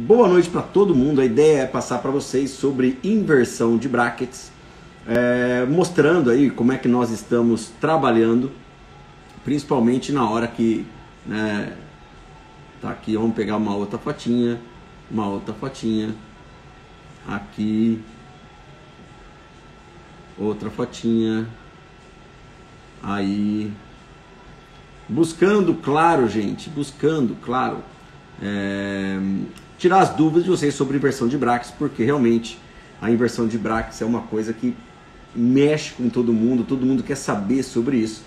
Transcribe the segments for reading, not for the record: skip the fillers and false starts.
boa noite para todo mundo. A ideia é passar para vocês sobre inversão de brackets, mostrando aí como é que nós estamos trabalhando, principalmente na hora que, tá aqui, vamos pegar uma outra fotinha, aqui, outra fotinha, aí, buscando, claro, gente, tirar as dúvidas de vocês sobre inversão de brackets, porque realmente a inversão de brackets é uma coisa que mexe com todo mundo quer saber sobre isso.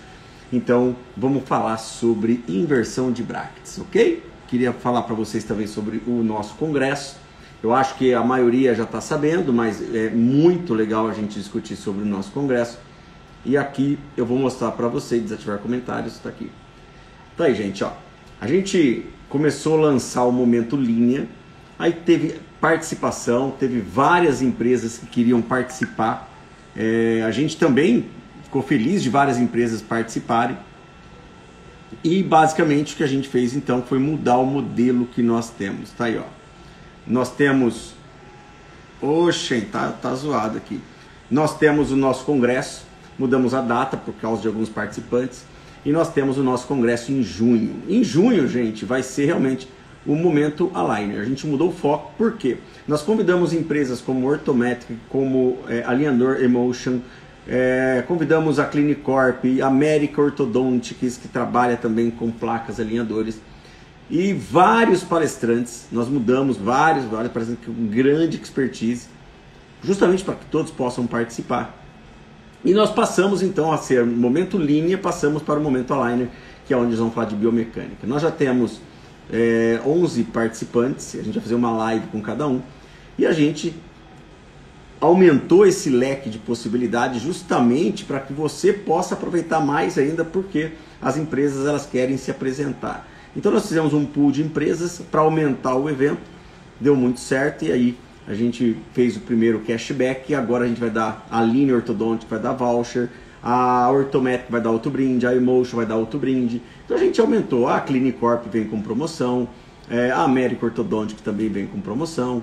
Então vamos falar sobre inversão de brackets, ok? Queria falar para vocês também sobre o nosso congresso. Eu acho que a maioria já está sabendo, mas é muito legal a gente discutir sobre o nosso congresso. E aqui eu vou mostrar para vocês, desativar comentários, está aqui. Tá aí, gente, ó. A gente começou a lançar o Momento Linha, aí teve participação, teve várias empresas que queriam participar. A gente também ficou feliz de várias empresas participarem. E basicamente o que a gente fez então foi mudar o modelo que nós temos. Tá aí, ó. Nós temos... Oxe, tá zoado aqui. Nós temos o nosso congresso, mudamos a data por causa de alguns participantes. E nós temos o nosso congresso em junho. Em junho, gente, vai ser realmente o Momento Aligner. A gente mudou o foco, por quê? Nós convidamos empresas como Orthometric, como Alinhador Emotion, convidamos a Clinicorp, America Orthodontics, que trabalha também com placas alinhadores, e vários palestrantes. Nós mudamos vários palestrantes com grande expertise, justamente para que todos possam participar. E nós passamos então a ser Momento Linha, passamos para o Momento Aligner, que é onde nós vamos falar de biomecânica. Nós já temos 11 participantes, a gente vai fazer uma live com cada um, e a gente aumentou esse leque de possibilidades justamente para que você possa aproveitar mais ainda, porque as empresas elas querem se apresentar. Então nós fizemos um pool de empresas para aumentar o evento, deu muito certo, e aí a gente fez o primeiro cashback e agora a gente vai dar a Linha Ortodontic, vai dar voucher, a Orthometric vai dar outro brinde, a Emotion vai dar outro brinde. Então a gente aumentou, a Clinicorp vem com promoção, a America Orthodontic também vem com promoção.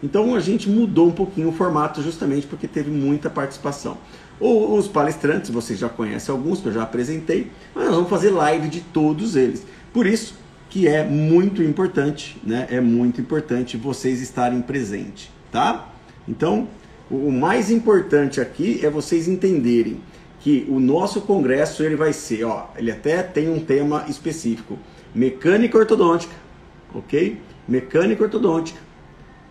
Então a gente mudou um pouquinho o formato justamente porque teve muita participação. Os palestrantes, vocês já conhecem alguns que eu já apresentei, mas nós vamos fazer live de todos eles. Por isso que é muito importante, né? É muito importante vocês estarem presentes, tá? Então, o mais importante aqui é vocês entenderem que o nosso congresso ele vai ser, ó, ele até tem um tema específico, mecânica ortodôntica, ok? Mecânica ortodôntica.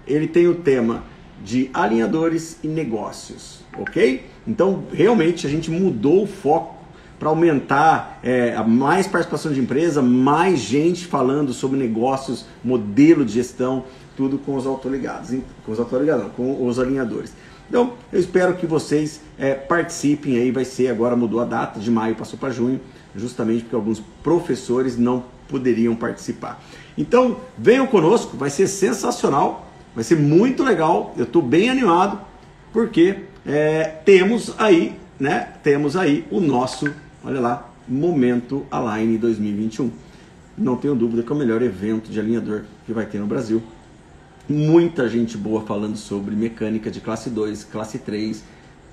Ele tem o tema de alinhadores e negócios, ok? Então, realmente a gente mudou o foco para aumentar mais participação de empresa, mais gente falando sobre negócios, modelo de gestão, tudo com os autoligados, com os alinhadores. Então, eu espero que vocês participem aí, vai ser agora, mudou a data, de maio passou para junho, justamente porque alguns professores não poderiam participar. Então, venham conosco, vai ser sensacional, vai ser muito legal, eu estou bem animado, porque temos aí o nosso, olha lá, Momento Align 2021. Não tenho dúvida que é o melhor evento de alinhador que vai ter no Brasil. Muita gente boa falando sobre mecânica de classe 2, classe 3,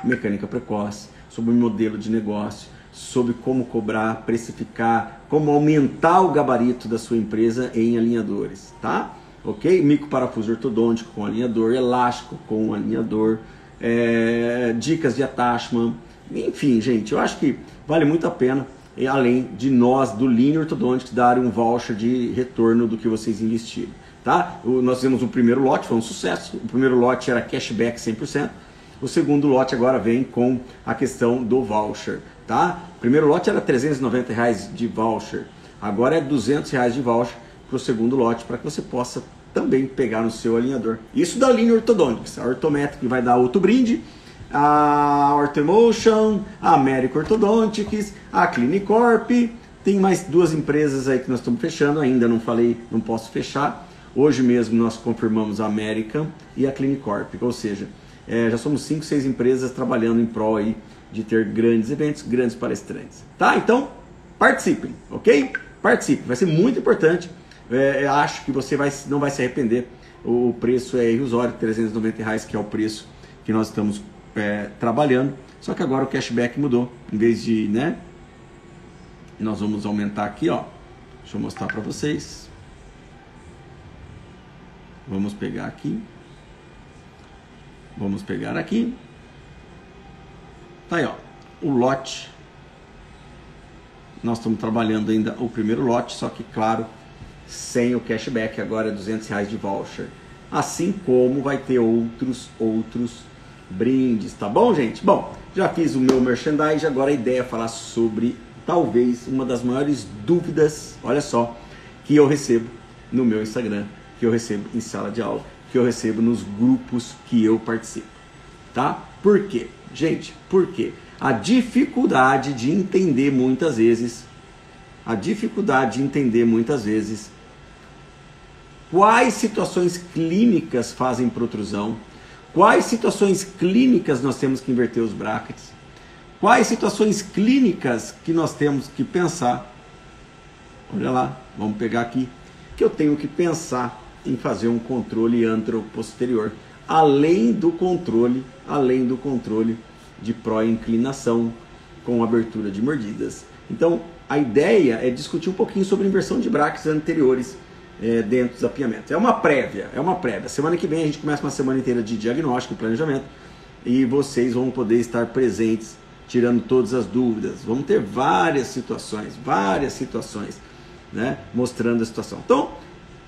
mecânica precoce, sobre modelo de negócio, sobre como cobrar, precificar, como aumentar o gabarito da sua empresa em alinhadores, tá? Ok? Microparafuso ortodôntico com alinhador, elástico com alinhador, dicas de attachment, enfim, gente, eu acho que vale muito a pena, além de nós, do Linha Ortodontics, dar um voucher de retorno do que vocês investiram, tá? Nós fizemos o primeiro lote, foi um sucesso, o primeiro lote era cashback 100%, o segundo lote agora vem com a questão do voucher, tá? O primeiro lote era R$390 de voucher, agora é R$200 de voucher para o segundo lote, para que você possa também pegar no seu alinhador. Isso da Linha Ortodontics, a Orthometric vai dar outro brinde, a Orthomotion, a America Orthodontics, a Clinicorp, tem mais duas empresas aí que nós estamos fechando, ainda não falei, não posso fechar. Hoje mesmo nós confirmamos a America e a Clinicorp, ou seja, já somos 5, 6 empresas trabalhando em prol aí de ter grandes eventos, grandes palestrantes, tá? Então, participem, ok? Participe, vai ser muito importante. Acho que você não vai se arrepender o preço é irrisório, R$390, que é o preço que nós estamos trabalhando. Só que agora o cashback mudou, em vez de, né? Nós vamos aumentar aqui, ó. Deixa eu mostrar para vocês. Vamos pegar aqui. Vamos pegar aqui. Tá aí, ó. O lote. Nós estamos trabalhando ainda o primeiro lote, só que, claro, sem o cashback, agora é R$200 de voucher. Assim como vai ter outros brindes, tá bom, gente? Bom, já fiz o meu merchandise, agora a ideia é falar sobre talvez uma das maiores dúvidas, olha só, que eu recebo no meu Instagram, que eu recebo em sala de aula, que eu recebo nos grupos que eu participo, tá? Por quê? Gente, por quê? A dificuldade de entender muitas vezes, quais situações clínicas fazem protrusão, quais situações clínicas nós temos que inverter os brackets, quais situações clínicas que nós temos que pensar. Olha lá, vamos pegar aqui, que eu tenho que pensar em fazer um controle anteroposterior, além do controle de pró-inclinação com abertura de mordidas. Então, a ideia é discutir um pouquinho sobre inversão de brackets anteriores dentro do desafiamento. É uma prévia. Semana que vem a gente começa uma semana inteira de diagnóstico e planejamento e vocês vão poder estar presentes, tirando todas as dúvidas. Vamos ter várias situações, né, mostrando a situação. Então,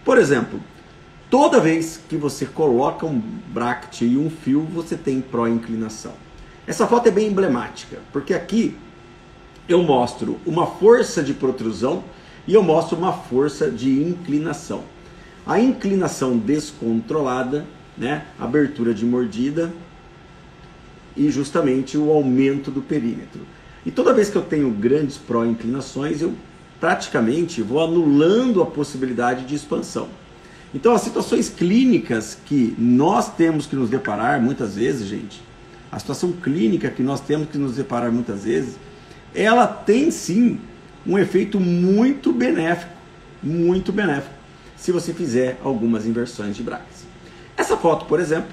por exemplo, toda vez que você coloca um bracket e um fio, você tem pró-inclinação. Essa foto é bem emblemática, porque aqui eu mostro uma força de protrusão e eu mostro uma força de inclinação. A inclinação descontrolada, né, abertura de mordida e justamente o aumento do perímetro. E toda vez que eu tenho grandes pró-inclinações, eu praticamente vou anulando a possibilidade de expansão. Então, as situações clínicas que nós temos que nos deparar muitas vezes, gente, a situação clínica que nós temos que nos deparar muitas vezes, ela tem sim um efeito muito benéfico, se você fizer algumas inversões de brackets. Essa foto, por exemplo,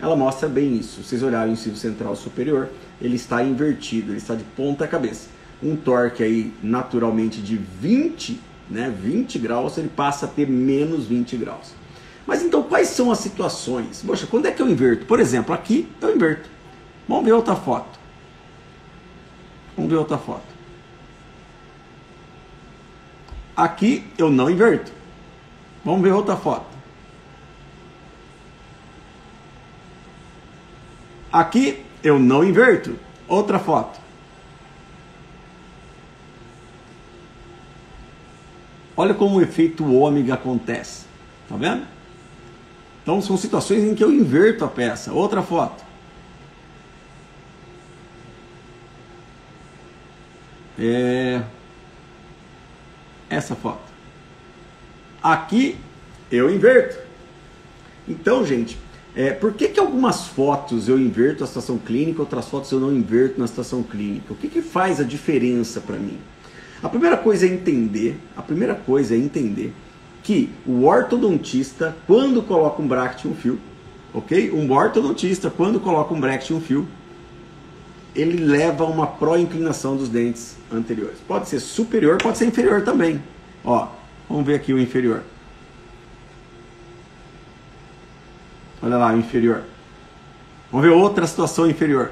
ela mostra bem isso. Se vocês olharem o incisivo central superior, ele está invertido, ele está de ponta cabeça. Um torque aí naturalmente de 20 graus, ele passa a ter menos 20 graus. Mas então, quais são as situações? Poxa, quando é que eu inverto? Por exemplo, aqui eu inverto. Vamos ver outra foto. Aqui eu não inverto. Vamos ver outra foto. Aqui eu não inverto. Outra foto. Olha como o efeito ômega acontece. Tá vendo? Então são situações em que eu inverto a peça. Outra foto. Essa foto. Aqui eu inverto. Então, gente, por que algumas fotos eu inverto a situação clínica, outras fotos eu não inverto na situação clínica? O que faz a diferença para mim? A primeira coisa é entender que o ortodontista, quando coloca um bracket e um fio, ok? Um ortodontista, quando coloca um bracket e um fio, ele leva uma pró-inclinação dos dentes anteriores. Pode ser superior, pode ser inferior também. Ó, vamos ver aqui o inferior. Olha lá o inferior. Vamos ver outra situação inferior.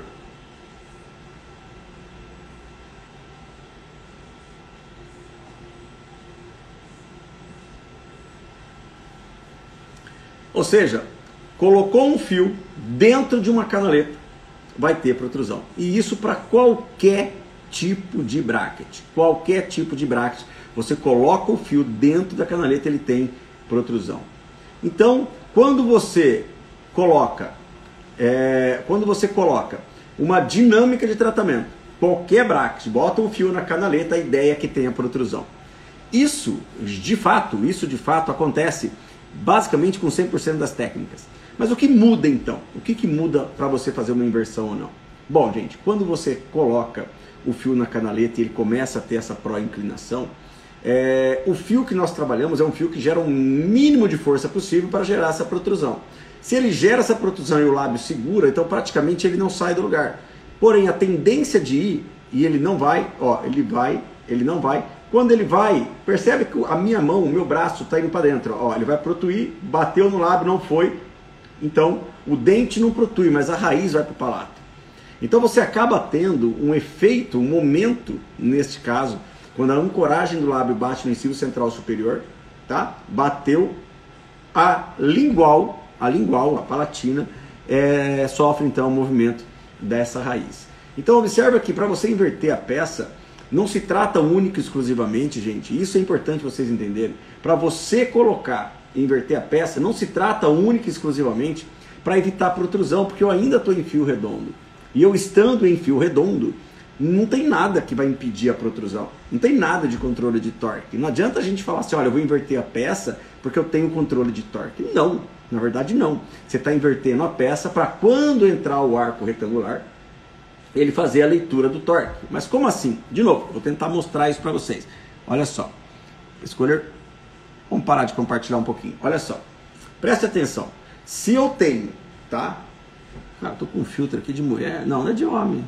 Ou seja, colocou um fio dentro de uma canaleta, vai ter protrusão. E isso para qualquer tipo de bracket. Você coloca o fio dentro da canaleta, ele tem protrusão. Então, quando você coloca uma dinâmica de tratamento, qualquer bracket, bota um fio na canaleta, a ideia é que tenha protrusão. Isso de fato acontece basicamente com 100% das técnicas. Mas o que muda então? O que muda para você fazer uma inversão ou não? Bom, gente, quando você coloca o fio na canaleta e ele começa a ter essa pró-inclinação, O fio que nós trabalhamos é um fio que gera um mínimo de força possível para gerar essa protrusão. Se ele gera essa protrusão e o lábio segura, então praticamente ele não sai do lugar. Porém, a tendência de ir, e ele não vai, ó, ele não vai. Quando ele vai, percebe que a minha mão, o meu braço está indo para dentro. Ó, ele vai protuir, bateu no lábio, não foi. Então, o dente não protui, mas a raiz vai para o palato. Então você acaba tendo um efeito, um momento, neste caso, quando a ancoragem do lábio bate no incisivo central superior, tá? Bateu a lingual, a palatina, sofre então o movimento dessa raiz. Então observa que para você inverter a peça, não se trata única e exclusivamente, gente, isso é importante vocês entenderem, para você colocar e inverter a peça, não se trata única e exclusivamente para evitar protrusão, porque eu ainda estou em fio redondo. E eu estando em fio redondo, não tem nada que vai impedir a protrusão. Não tem nada de controle de torque. Não adianta a gente falar assim, olha, eu vou inverter a peça porque eu tenho controle de torque. Não, na verdade não. Você está invertendo a peça para quando entrar o arco retangular, ele fazer a leitura do torque. Mas como assim? De novo, vou tentar mostrar isso para vocês. Olha só. Escolher. Vamos parar de compartilhar um pouquinho. Olha só. Preste atenção. Se eu tenho, tá? Cara, eu tô com um filtro aqui de mulher. Não, não é de homem.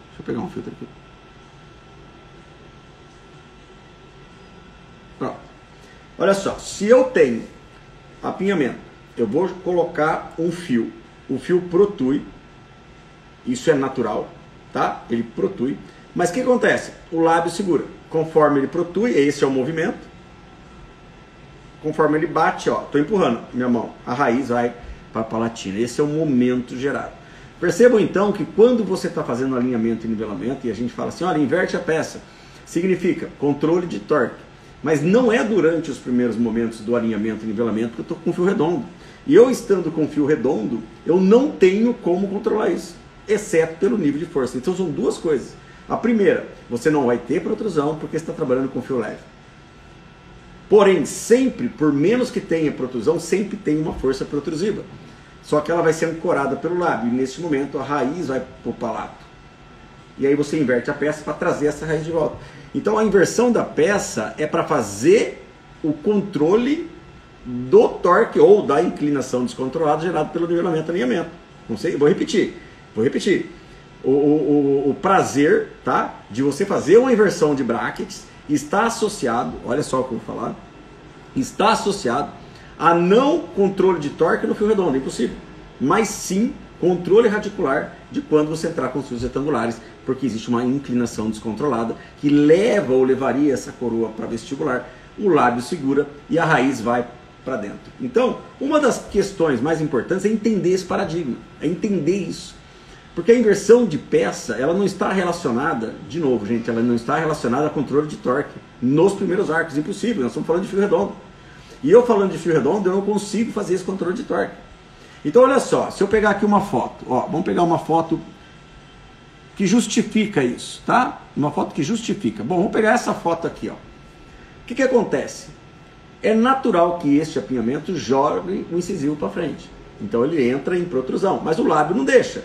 Deixa eu pegar um filtro aqui. Pronto. Olha só. Se eu tenho apinhamento, eu vou colocar um fio. O fio protui. Isso é natural, tá? Ele protui. Mas o que acontece? O lábio segura. Conforme ele protui, esse é o movimento. Conforme ele bate, ó, tô empurrando minha mão. A raiz vai para a palatina. Esse é o momento gerado. Percebam então que quando você está fazendo alinhamento e nivelamento, e a gente fala assim, olha, inverte a peça, significa controle de torque. Mas não é durante os primeiros momentos do alinhamento e nivelamento que eu estou com fio redondo. E eu estando com fio redondo, eu não tenho como controlar isso, exceto pelo nível de força. Então são duas coisas. A primeira, você não vai ter protrusão porque você está trabalhando com fio leve. Porém, sempre, por menos que tenha protrusão, sempre tem uma força protrusiva. Só que ela vai ser ancorada pelo lábio. E nesse momento a raiz vai para o palato. E aí você inverte a peça para trazer essa raiz de volta. Então a inversão da peça é para fazer o controle do torque ou da inclinação descontrolada gerado pelo nivelamento e alinhamento. Não sei, vou repetir. O prazer, tá, de você fazer uma inversão de brackets está associado, olha só o que eu vou falar, está associado a não controle de torque no fio redondo, é impossível, mas sim controle radicular de quando você entrar com os fios retangulares, porque existe uma inclinação descontrolada que leva ou levaria essa coroa para vestibular, o lábio segura e a raiz vai para dentro. Então, uma das questões mais importantes é entender esse paradigma, é entender isso. Porque a inversão de peça, ela não está relacionada, de novo, gente, ela não está relacionada a controle de torque nos primeiros arcos, impossível, nós estamos falando de fio redondo. E eu falando de fio redondo, eu não consigo fazer esse controle de torque. Então olha só, se eu pegar aqui uma foto, ó, vamos pegar uma foto que justifica isso, tá? Uma foto que justifica. Bom, vamos pegar essa foto aqui, ó. O que acontece? É natural que este apinhamento jogue o incisivo para frente. Então ele entra em protrusão, mas o lábio não deixa.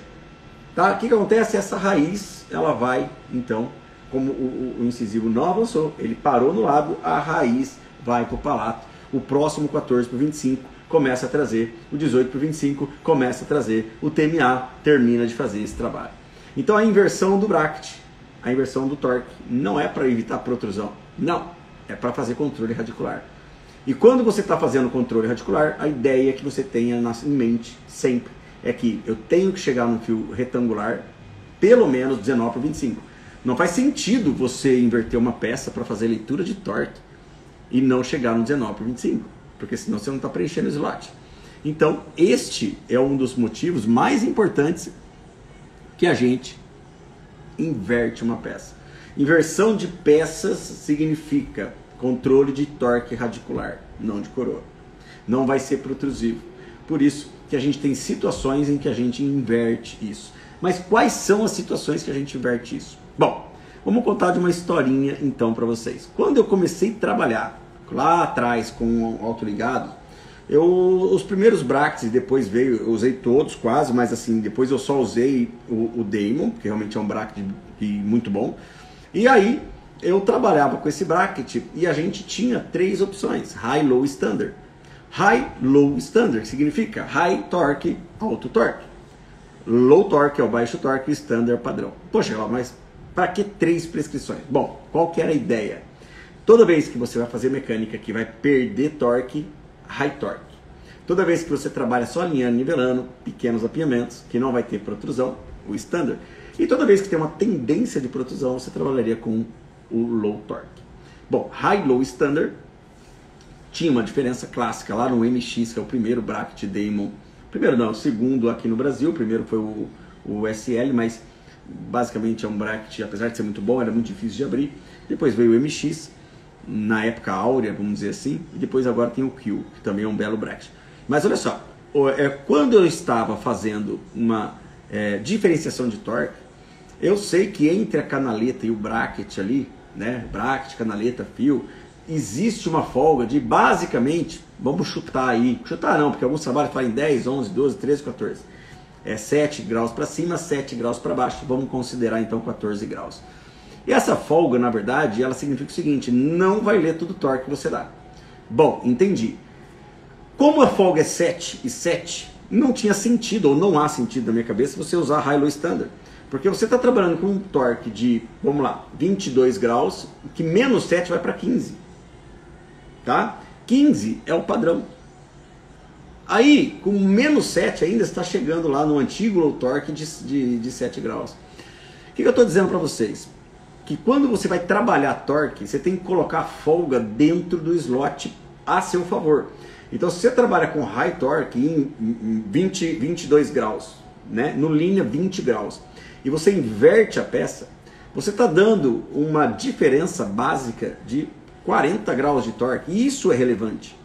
Tá? O que acontece? Essa raiz, ela vai, então, como o incisivo não avançou, ele parou no lábio, a raiz vai para o palato. O próximo 14 para o 25 começa a trazer, o 18 para o 25 começa a trazer, o TMA termina de fazer esse trabalho. Então a inversão do bracket, a inversão do torque, não é para evitar protrusão, não, é para fazer controle radicular. E quando você está fazendo controle radicular, a ideia que você tenha em mente sempre é que eu tenho que chegar no fio retangular pelo menos 19 para 25. Não faz sentido você inverter uma peça para fazer leitura de torque e não chegar no 19 para 25, porque senão você não está preenchendo o slot. Então este é um dos motivos mais importantes que a gente inverte uma peça. Inversão de peças significa controle de torque radicular, não de coroa. Não vai ser protrusivo. Por isso que a gente tem situações em que a gente inverte isso. Mas quais são as situações que a gente inverte isso? Bom, vamos contar de uma historinha então para vocês. Quando eu comecei a trabalhar lá atrás com autoligado, os primeiros brackets, depois eu usei todos quase, mas assim, depois eu só usei o Damon, que realmente é um bracket muito bom. E aí eu trabalhava com esse bracket e a gente tinha 3 opções: High, Low, Standard. High, Low, Standard significa High Torque, alto torque. Low Torque é o baixo torque e Standard é o padrão. Poxa, mas para que 3 prescrições? Bom, qual que era a ideia? Toda vez que você vai fazer mecânica que vai perder torque, High Torque. Toda vez que você trabalha só alinhando, nivelando, pequenos apinhamentos, que não vai ter protrusão, o Standard. E toda vez que tem uma tendência de protrusão, você trabalharia com o Low Torque. Bom, High, Low, Standard tinha uma diferença clássica lá no MX, que é o primeiro bracket Damon. Primeiro não, o segundo aqui no Brasil. O primeiro foi o SL, mas basicamente é um bracket, apesar de ser muito bom, era muito difícil de abrir. Depois veio o MX, na época áurea, vamos dizer assim. E depois agora tem o Q, que também é um belo bracket. Mas olha só, quando eu estava fazendo uma diferenciação de torque, eu sei que entre a canaleta e o bracket ali, né, bracket, canaleta, fio, existe uma folga de basicamente, vamos chutar aí, chutar não, porque alguns trabalhos falam em 10, 11, 12, 13, 14. 7 graus para cima, 7 graus para baixo, vamos considerar então 14 graus. E essa folga, na verdade, ela significa o seguinte: não vai ler todo o torque que você dá. Bom, entendi. Como a folga é 7 e 7, não tinha sentido, ou não há sentido na minha cabeça, você usar High Low Standard. Porque você está trabalhando com um torque de, vamos lá, 22 graus, que menos 7 vai para 15. Tá? 15 é o padrão. Aí, com menos 7 ainda, está chegando lá no antigo low torque de 7 graus. O que eu estou dizendo para vocês? Que quando você vai trabalhar torque, você tem que colocar a folga dentro do slot a seu favor. Então, se você trabalha com high torque em 22 graus, né, no linha 20 graus, e você inverte a peça, você está dando uma diferença básica de 40 graus de torque. E isso é relevante.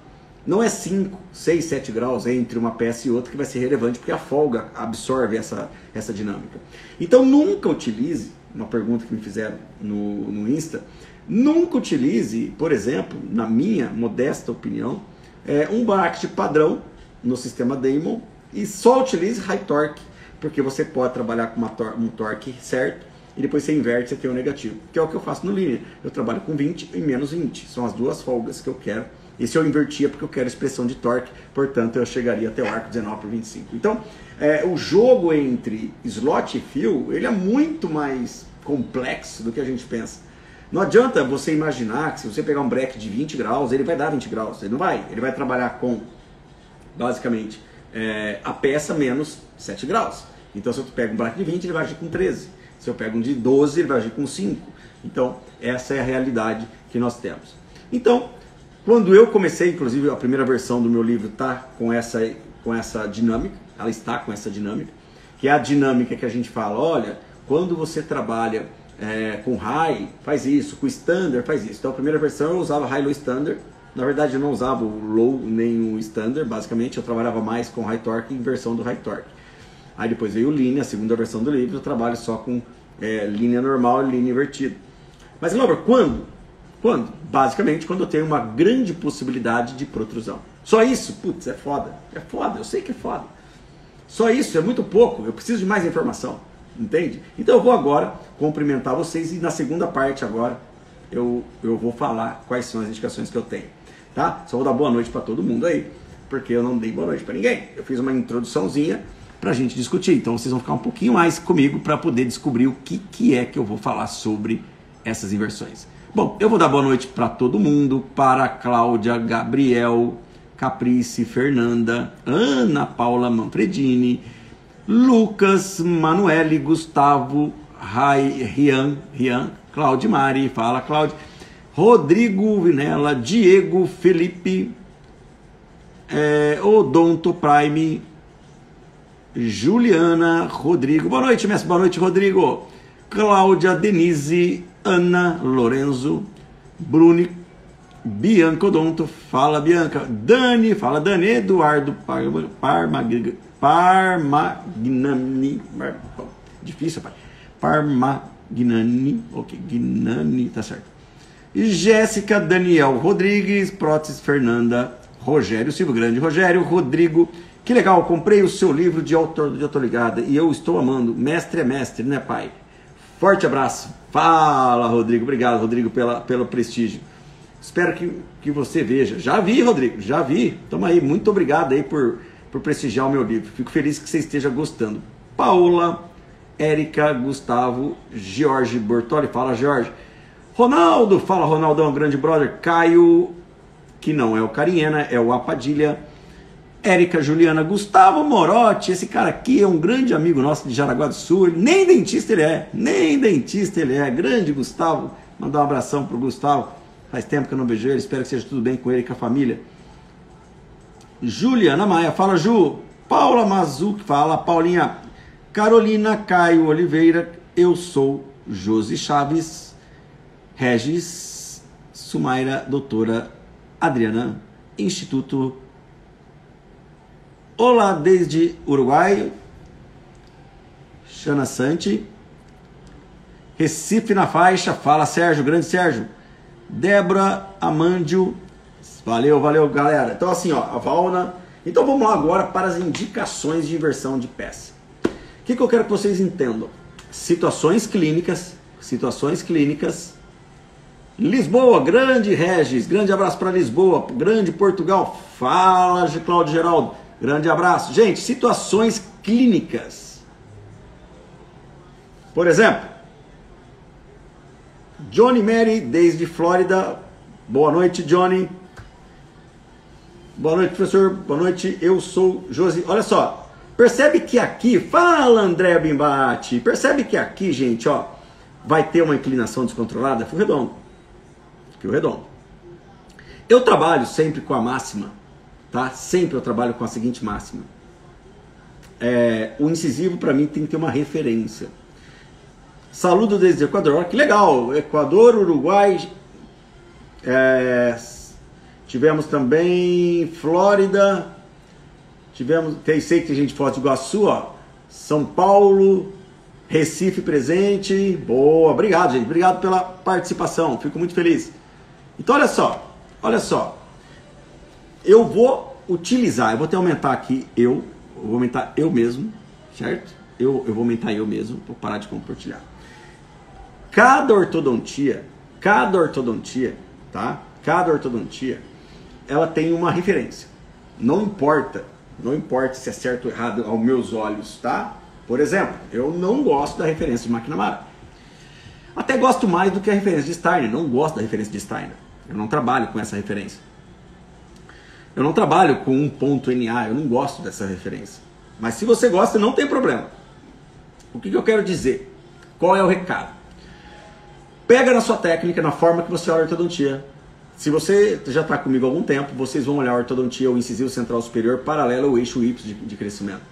Não é 5, 6, 7 graus entre uma peça e outra que vai ser relevante, porque a folga absorve essa dinâmica. Então nunca utilize, uma pergunta que me fizeram no Insta, nunca utilize, por exemplo, na minha modesta opinião, um bracket padrão no sistema Damon e só utilize high torque, porque você pode trabalhar com um torque certo e depois você inverte, você tem o negativo, que é o que eu faço no linear. Eu trabalho com 20 e menos 20, são as duas folgas que eu quero. E se eu invertia, porque eu quero expressão de torque, portanto eu chegaria até o arco 19 por 25. Então, o jogo entre slot e fio, ele é muito mais complexo do que a gente pensa. Não adianta você imaginar que se você pegar um bracket de 20 graus, ele vai dar 20 graus. Ele não vai. Ele vai trabalhar com, basicamente, a peça menos 7 graus. Então, se eu pego um bracket de 20, ele vai agir com 13. Se eu pego um de 12, ele vai agir com 5. Então, essa é a realidade que nós temos. Então, quando eu comecei, inclusive a primeira versão do meu livro está com essa dinâmica, ela está com essa dinâmica, que é a dinâmica que a gente fala, olha, quando você trabalha com high, faz isso, com standard, faz isso. Então a primeira versão eu usava high, low, standard, na verdade eu não usava o low nem o standard, basicamente eu trabalhava mais com high torque em versão do high torque. Aí depois veio o linha, a segunda versão do livro, eu trabalho só com linha normal e linha invertida. Mas lembra, quando? Quando? Basicamente quando eu tenho uma grande possibilidade de protrusão. Só isso? Putz, é foda. É foda, eu sei que é foda. Só isso é muito pouco, eu preciso de mais informação. Entende? Então eu vou agora cumprimentar vocês e na segunda parte agora eu vou falar quais são as indicações que eu tenho. Tá? Só vou dar boa noite para todo mundo aí, porque eu não dei boa noite para ninguém. Eu fiz uma introduçãozinha para a gente discutir. Então vocês vão ficar um pouquinho mais comigo para poder descobrir o que é que eu vou falar sobre essas inversões. Bom, eu vou dar boa noite para todo mundo, para Cláudia, Gabriel, Caprice, Fernanda, Ana Paula Manfredini, Lucas, Manuele, Gustavo, Rian, Cláudia Mari, fala Cláudia, Rodrigo Vinela, Diego, Felipe, Odonto Prime, Juliana, Rodrigo, boa noite, mestre, boa noite, Rodrigo, Cláudia, Denise, Ana, Lorenzo, Bruni, Bianca Odonto, fala Bianca, Dani, fala Dani, Eduardo, Parmagnani, difícil, pai, Parmagnani, ok, Gnani, tá certo, e Jéssica, Daniel Rodrigues, Próteses, Fernanda, Rogério Silva Grande, Rogério, Rodrigo, que legal, comprei o seu livro de autor, eu tô ligada, e eu estou amando, mestre é mestre, né pai? Forte abraço, Fala, Rodrigo. Obrigado, Rodrigo, pelo prestígio. Espero que você veja. Já vi, Rodrigo, já vi. Tamo aí. Muito obrigado aí por prestigiar o meu livro. Fico feliz que você esteja gostando. Paula, Érica, Gustavo, Jorge Bortoli. Fala, Jorge. Ronaldo. Fala, Ronaldão, grande brother. Caio, que não é o Cariena, é o Apadilha. Érica, Juliana, Gustavo Morotti, esse cara aqui é um grande amigo nosso de Jaraguá do Sul, nem dentista ele é, grande Gustavo, mandar um abração pro Gustavo, faz tempo que eu não vejo ele, espero que seja tudo bem com ele e com a família. Juliana Maia, fala Ju, Paula Mazuc, fala Paulinha, Carolina, Caio Oliveira, eu sou Josi Chaves, Regis, Sumaira, doutora Adriana, Instituto. Olá, desde Uruguai, Xana Santi, Recife na faixa, fala Sérgio, grande Sérgio, Débora Amândio, valeu galera. Então assim, ó, a Valna, então vamos lá agora para as indicações de inversão de peça. O que eu quero que vocês entendam? Situações clínicas, Lisboa, grande Regis, grande abraço para Lisboa, grande Portugal, fala Cláudio Geraldo. Grande abraço. Gente, situações clínicas. Por exemplo, Johnny Mary, desde Flórida. Boa noite, Johnny. Boa noite, professor. Boa noite, eu sou Josi. Olha só, percebe que aqui, fala André Bimbate, percebe que aqui, gente, ó, vai ter uma inclinação descontrolada? Fio redondo. Eu trabalho sempre com a máxima. Tá? Sempre eu trabalho com a seguinte máxima. O incisivo para mim tem que ter uma referência. Saludo desde o Equador. Que legal! Equador, Uruguai. Tivemos também Flórida. Sei que tem gente de Foz do Iguaçu, ó. São Paulo, Recife presente. Boa, obrigado, gente. Obrigado pela participação. Fico muito feliz. Então, olha só. Eu vou utilizar, eu vou até aumentar aqui eu vou aumentar eu mesmo, certo? Eu vou aumentar eu mesmo, vou parar de compartilhar. Cada ortodontia, tá? Cada ortodontia, ela tem uma referência. Não importa se é certo ou errado aos meus olhos, tá? Por exemplo, eu não gosto da referência de McNamara. Até gosto mais do que a referência de Steiner, não gosto da referência de Steiner. Eu não trabalho com essa referência. Eu não trabalho com um ponto NA, eu não gosto dessa referência. Mas se você gosta, não tem problema. O que eu quero dizer? Qual é o recado? Pega na sua técnica, na forma que você olha a ortodontia. Se você já está comigo há algum tempo, vocês vão olhar a ortodontia, o incisivo central superior paralelo ao eixo Y de crescimento.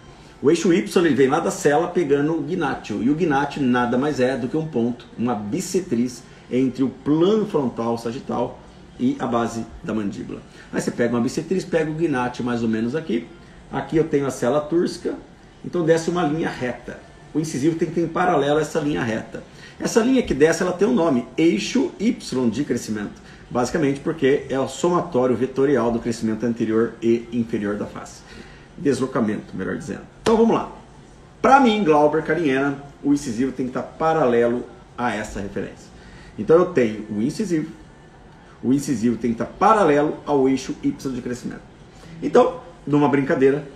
O eixo Y ele vem lá da cela pegando o gnátio. E o gnátio nada mais é do que um ponto, uma bissetriz entre o plano frontal sagital e a base da mandíbula. Aí você pega uma bissetriz, pega o gnátio mais ou menos aqui. Aqui eu tenho a cela túrcica, então desce uma linha reta. O incisivo tem que ter em paralelo essa linha reta. Essa linha que desce, ela tem um nome, eixo Y de crescimento. Basicamente porque é o somatório vetorial do crescimento anterior e inferior da face. Deslocamento, melhor dizendo. Então vamos lá. Para mim, Glauber Cariena, o incisivo tem que estar paralelo a essa referência. Então eu tenho o incisivo tem que estar paralelo ao eixo Y de crescimento. Então, numa brincadeira,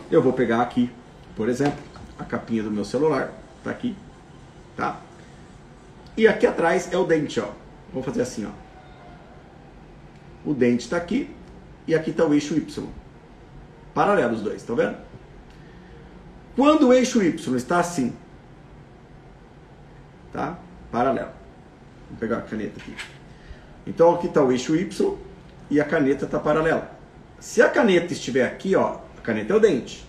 eu vou pegar aqui, por exemplo, a capinha do meu celular, tá aqui, tá? E aqui atrás é o dente, ó. Vou fazer assim, ó. O dente está aqui e aqui está o eixo Y. Paralelo os dois, tá vendo? Quando o eixo Y está assim, tá? Paralelo. Vou pegar a caneta aqui. Então aqui está o eixo Y e a caneta está paralela. Se a caneta estiver aqui, ó, a caneta é o dente.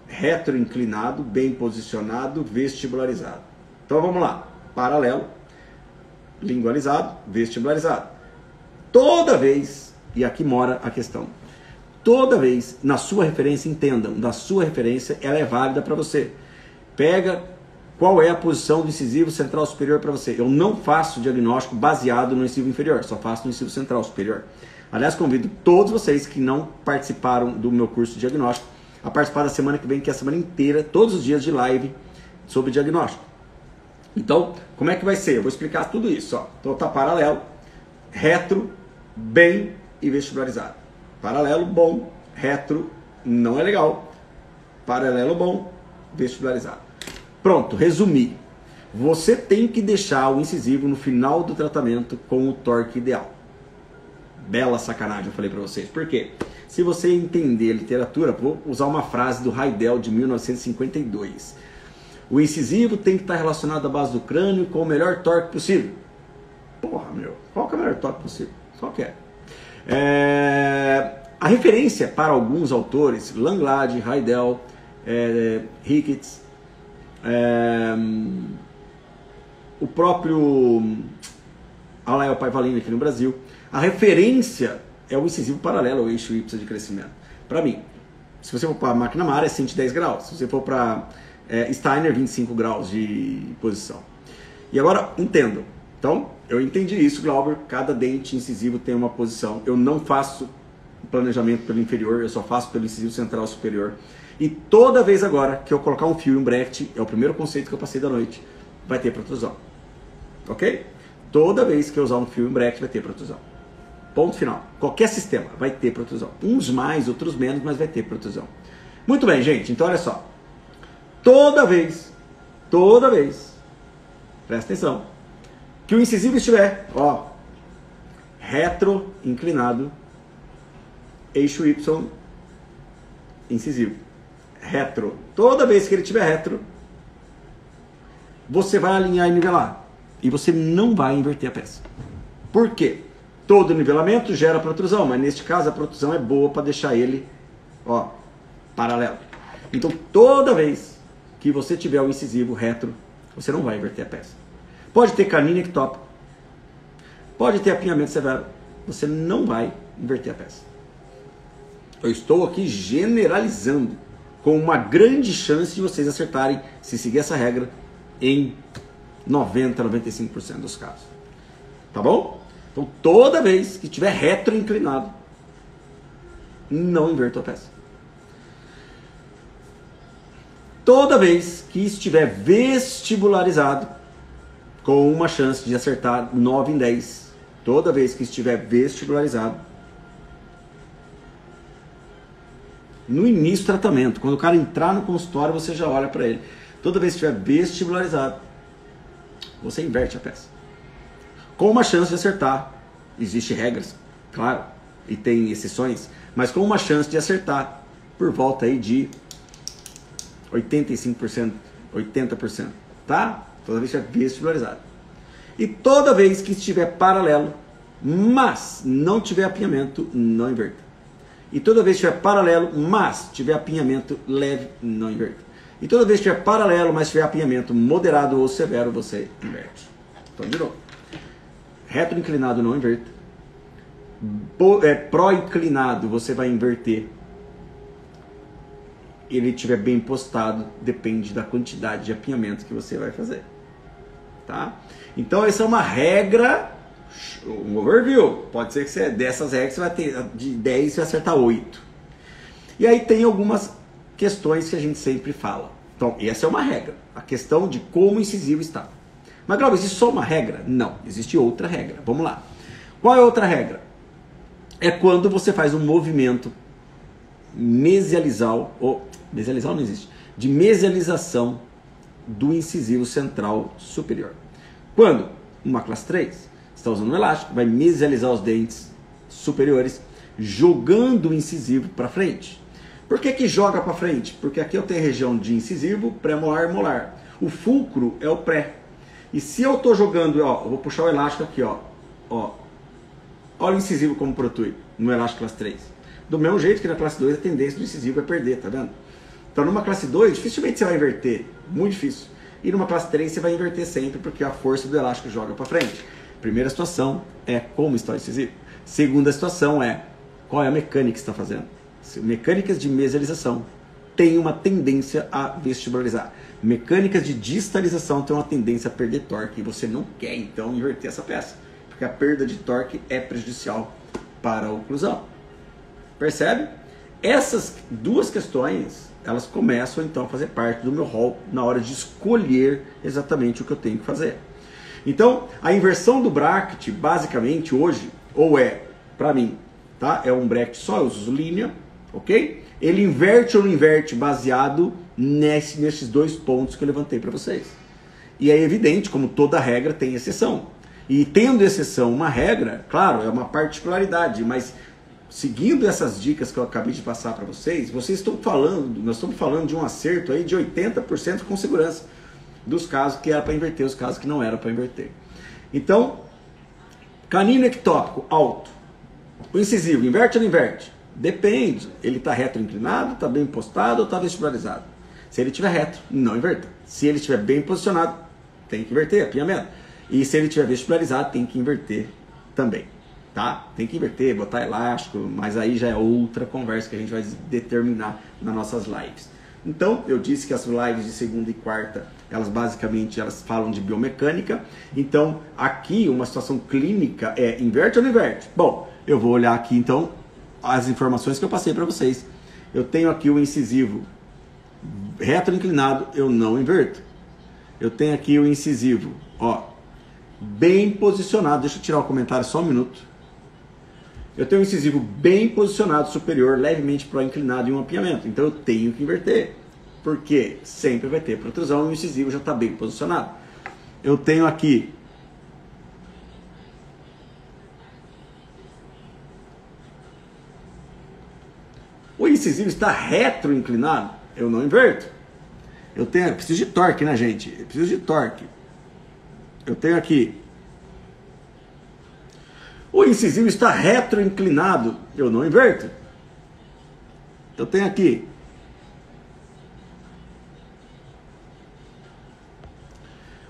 Retroinclinado, bem posicionado, vestibularizado. Então vamos lá. Paralelo, lingualizado, vestibularizado. Toda vez, e aqui mora a questão, toda vez na sua referência, entendam, da sua referência, ela é válida para você. Pega qual é a posição do incisivo central superior para você. Eu não faço diagnóstico baseado no incisivo inferior, só faço no incisivo central superior. Aliás, convido todos vocês que não participaram do meu curso de diagnóstico a participar da semana que vem, que é a semana inteira, todos os dias de live sobre diagnóstico. Então, como é que vai ser? Eu vou explicar tudo isso. Ó. Então tá paralelo, retro, bem e vestibularizado. Paralelo, bom, retro, não é legal. Paralelo, bom, vestibularizado. Pronto, resumi. Você tem que deixar o incisivo no final do tratamento com o torque ideal. Bela sacanagem, eu falei para vocês. Por quê? Se você entender literatura, vou usar uma frase do Heidel de 1952. O incisivo tem que estar relacionado à base do crânio com o melhor torque possível. Porra, meu. Qual que é o melhor torque possível? Qual que é? A referência para alguns autores, Langlade, Heidel, Ricketts, o próprio Alael Paivalini aqui no Brasil, a referência é o incisivo paralelo ao eixo Y de crescimento. Para mim, se você for para a McNamara é 110 graus, se você for para Steiner, 25 graus de posição. E agora, entendo. Então, eu entendi isso, Glauber, cada dente incisivo tem uma posição. Eu não faço planejamento pelo inferior, eu só faço pelo incisivo central superior. E toda vez agora que eu colocar um fio e um bracket, é o primeiro conceito que eu passei da noite, vai ter protrusão. Ok? Toda vez que eu usar um fio e um bracket, vai ter protrusão. Ponto final. Qualquer sistema vai ter protrusão. Uns mais, outros menos, mas vai ter protrusão. Muito bem, gente. Então, olha só. Toda vez, presta atenção, que o incisivo estiver, ó, retro inclinado, eixo Y, incisivo. Retro. Toda vez que ele estiver retro, você vai alinhar e nivelar. E você não vai inverter a peça. Por quê? Todo nivelamento gera protrusão, mas neste caso a protrusão é boa para deixar ele, ó, paralelo. Então toda vez que você tiver o incisivo retro, você não vai inverter a peça. Pode ter canine ectópico, pode ter apinhamento severo, você não vai inverter a peça. Eu estou aqui generalizando, com uma grande chance de vocês acertarem, se seguir essa regra, em 90, 95% dos casos. Tá bom? Então toda vez que tiver retro inclinado, não inverta a peça. Toda vez que estiver vestibularizado, com uma chance de acertar 9 em 10, toda vez que estiver vestibularizado, no início do tratamento, quando o cara entrar no consultório, você já olha para ele. Toda vez que estiver vestibularizado, você inverte a peça. Com uma chance de acertar, existem regras, claro, e tem exceções, mas com uma chance de acertar por volta aí de 85%, 80%, tá? Toda vez que estiver vestibularizado. E toda vez que estiver paralelo, mas não tiver apinhamento, não inverta. E toda vez que estiver paralelo, mas tiver apinhamento leve, não inverta. E toda vez que estiver paralelo, mas tiver apinhamento moderado ou severo, você inverte. Então, de novo. Reto inclinado, não inverta. Pró-inclinado, você vai inverter. Ele estiver bem postado, depende da quantidade de apinhamento que você vai fazer. Tá? Então, essa é uma regra, um overview. Pode ser que você, dessas regras você vai ter de 10 você vai acertar 8. E aí tem algumas questões que a gente sempre fala. Então, essa é uma regra. A questão de como o incisivo está. Mas, Glauber, existe só uma regra? Não, existe outra regra. Vamos lá. Qual é a outra regra? É quando você faz um movimento mesializal, ou mesializal não existe, de mesialização do incisivo central superior. Quando? Uma classe 3, você está usando um elástico, vai mesializar os dentes superiores, jogando o incisivo para frente. Por que que joga para frente? Porque aqui eu tenho a região de incisivo, pré-molar e molar. O fulcro é o pré. E se eu estou jogando, ó, eu vou puxar o elástico aqui, ó. Olha o incisivo como protui no elástico classe 3. Do mesmo jeito que na classe 2 a tendência do incisivo é perder, tá vendo? Então numa classe 2 dificilmente você vai inverter, muito difícil. E numa classe 3 você vai inverter sempre porque a força do elástico joga para frente. Primeira situação é como está o incisivo. Segunda situação é qual é a mecânica que você está fazendo. Mecânicas de mesialização têm uma tendência a vestibularizar. Mecânicas de distalização têm uma tendência a perder torque. E você não quer, então, inverter essa peça. Porque a perda de torque é prejudicial para a oclusão. Percebe? essas duas questões, elas começam então a fazer parte do meu rol na hora de escolher exatamente o que eu tenho que fazer. Então, a inversão do bracket, basicamente hoje, ou é, para mim, tá? É um bracket só, eu uso linha, ok? Ele inverte ou não inverte baseado nesses dois pontos que eu levantei para vocês. E é evidente, como toda regra tem exceção. E tendo exceção uma regra, claro, é uma particularidade, mas seguindo essas dicas que eu acabei de passar para vocês, nós estamos falando de um acerto aí de 80% com segurança dos casos que era para inverter, os casos que não era para inverter. Então, canino ectópico alto, o incisivo, inverte ou não inverte? Depende, ele está reto inclinado, está bem postado ou está vestibularizado? Se ele estiver reto, não inverta. Se ele estiver bem posicionado, tem que inverter, apinhamento. E se ele estiver vestibularizado, tem que inverter também, tá? Tem que inverter, botar elástico, mas aí já é outra conversa que a gente vai determinar nas nossas lives. Então, eu disse que as lives de segunda e quarta, elas basicamente falam de biomecânica. Então, aqui uma situação clínica é inverte ou não inverte? Bom, eu vou olhar aqui então as informações que eu passei para vocês. Eu tenho aqui o incisivo reto inclinado, eu não inverto. Eu tenho aqui o incisivo, ó, bem posicionado. Deixa eu tirar o comentário só um minuto. Eu tenho um incisivo bem posicionado, superior, levemente pró-inclinado e um apinhamento. Então eu tenho que inverter, porque sempre vai ter protrusão e o incisivo já está bem posicionado. Eu tenho aqui o incisivo está retro-inclinado, eu não inverto. Eu preciso de torque, né, gente? Eu preciso de torque. Eu tenho aqui o incisivo está retro-inclinado, eu não inverto. Eu tenho aqui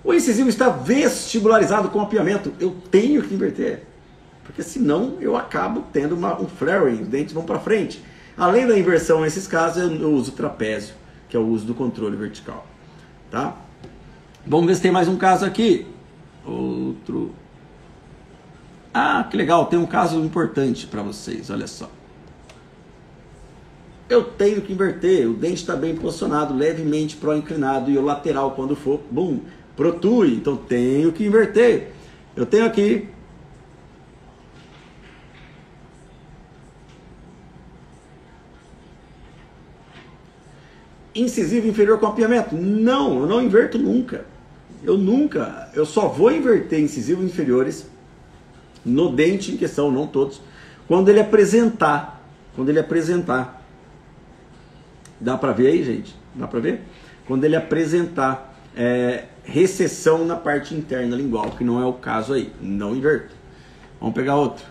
o incisivo está vestibularizado com apinhamento, eu tenho que inverter, porque senão eu acabo tendo um flaring, os dentes vão para frente. Além da inversão nesses casos, eu uso o trapézio, que é o uso do controle vertical, tá? Vamos ver se tem mais um caso aqui. Outro. Ah, que legal, tem um caso importante para vocês, olha só. Eu tenho que inverter, o dente está bem posicionado, levemente pró-inclinado, e o lateral, quando for, bum, protui, então tenho que inverter. Eu tenho aqui incisivo inferior com apinhamento. Não, eu não inverto nunca. Eu só vou inverter incisivos inferiores no dente em questão, não todos, quando ele apresentar. Dá para ver aí, gente? Dá para ver? Quando ele apresentar recessão na parte interna lingual, que não é o caso aí. Não inverto. Vamos pegar outro.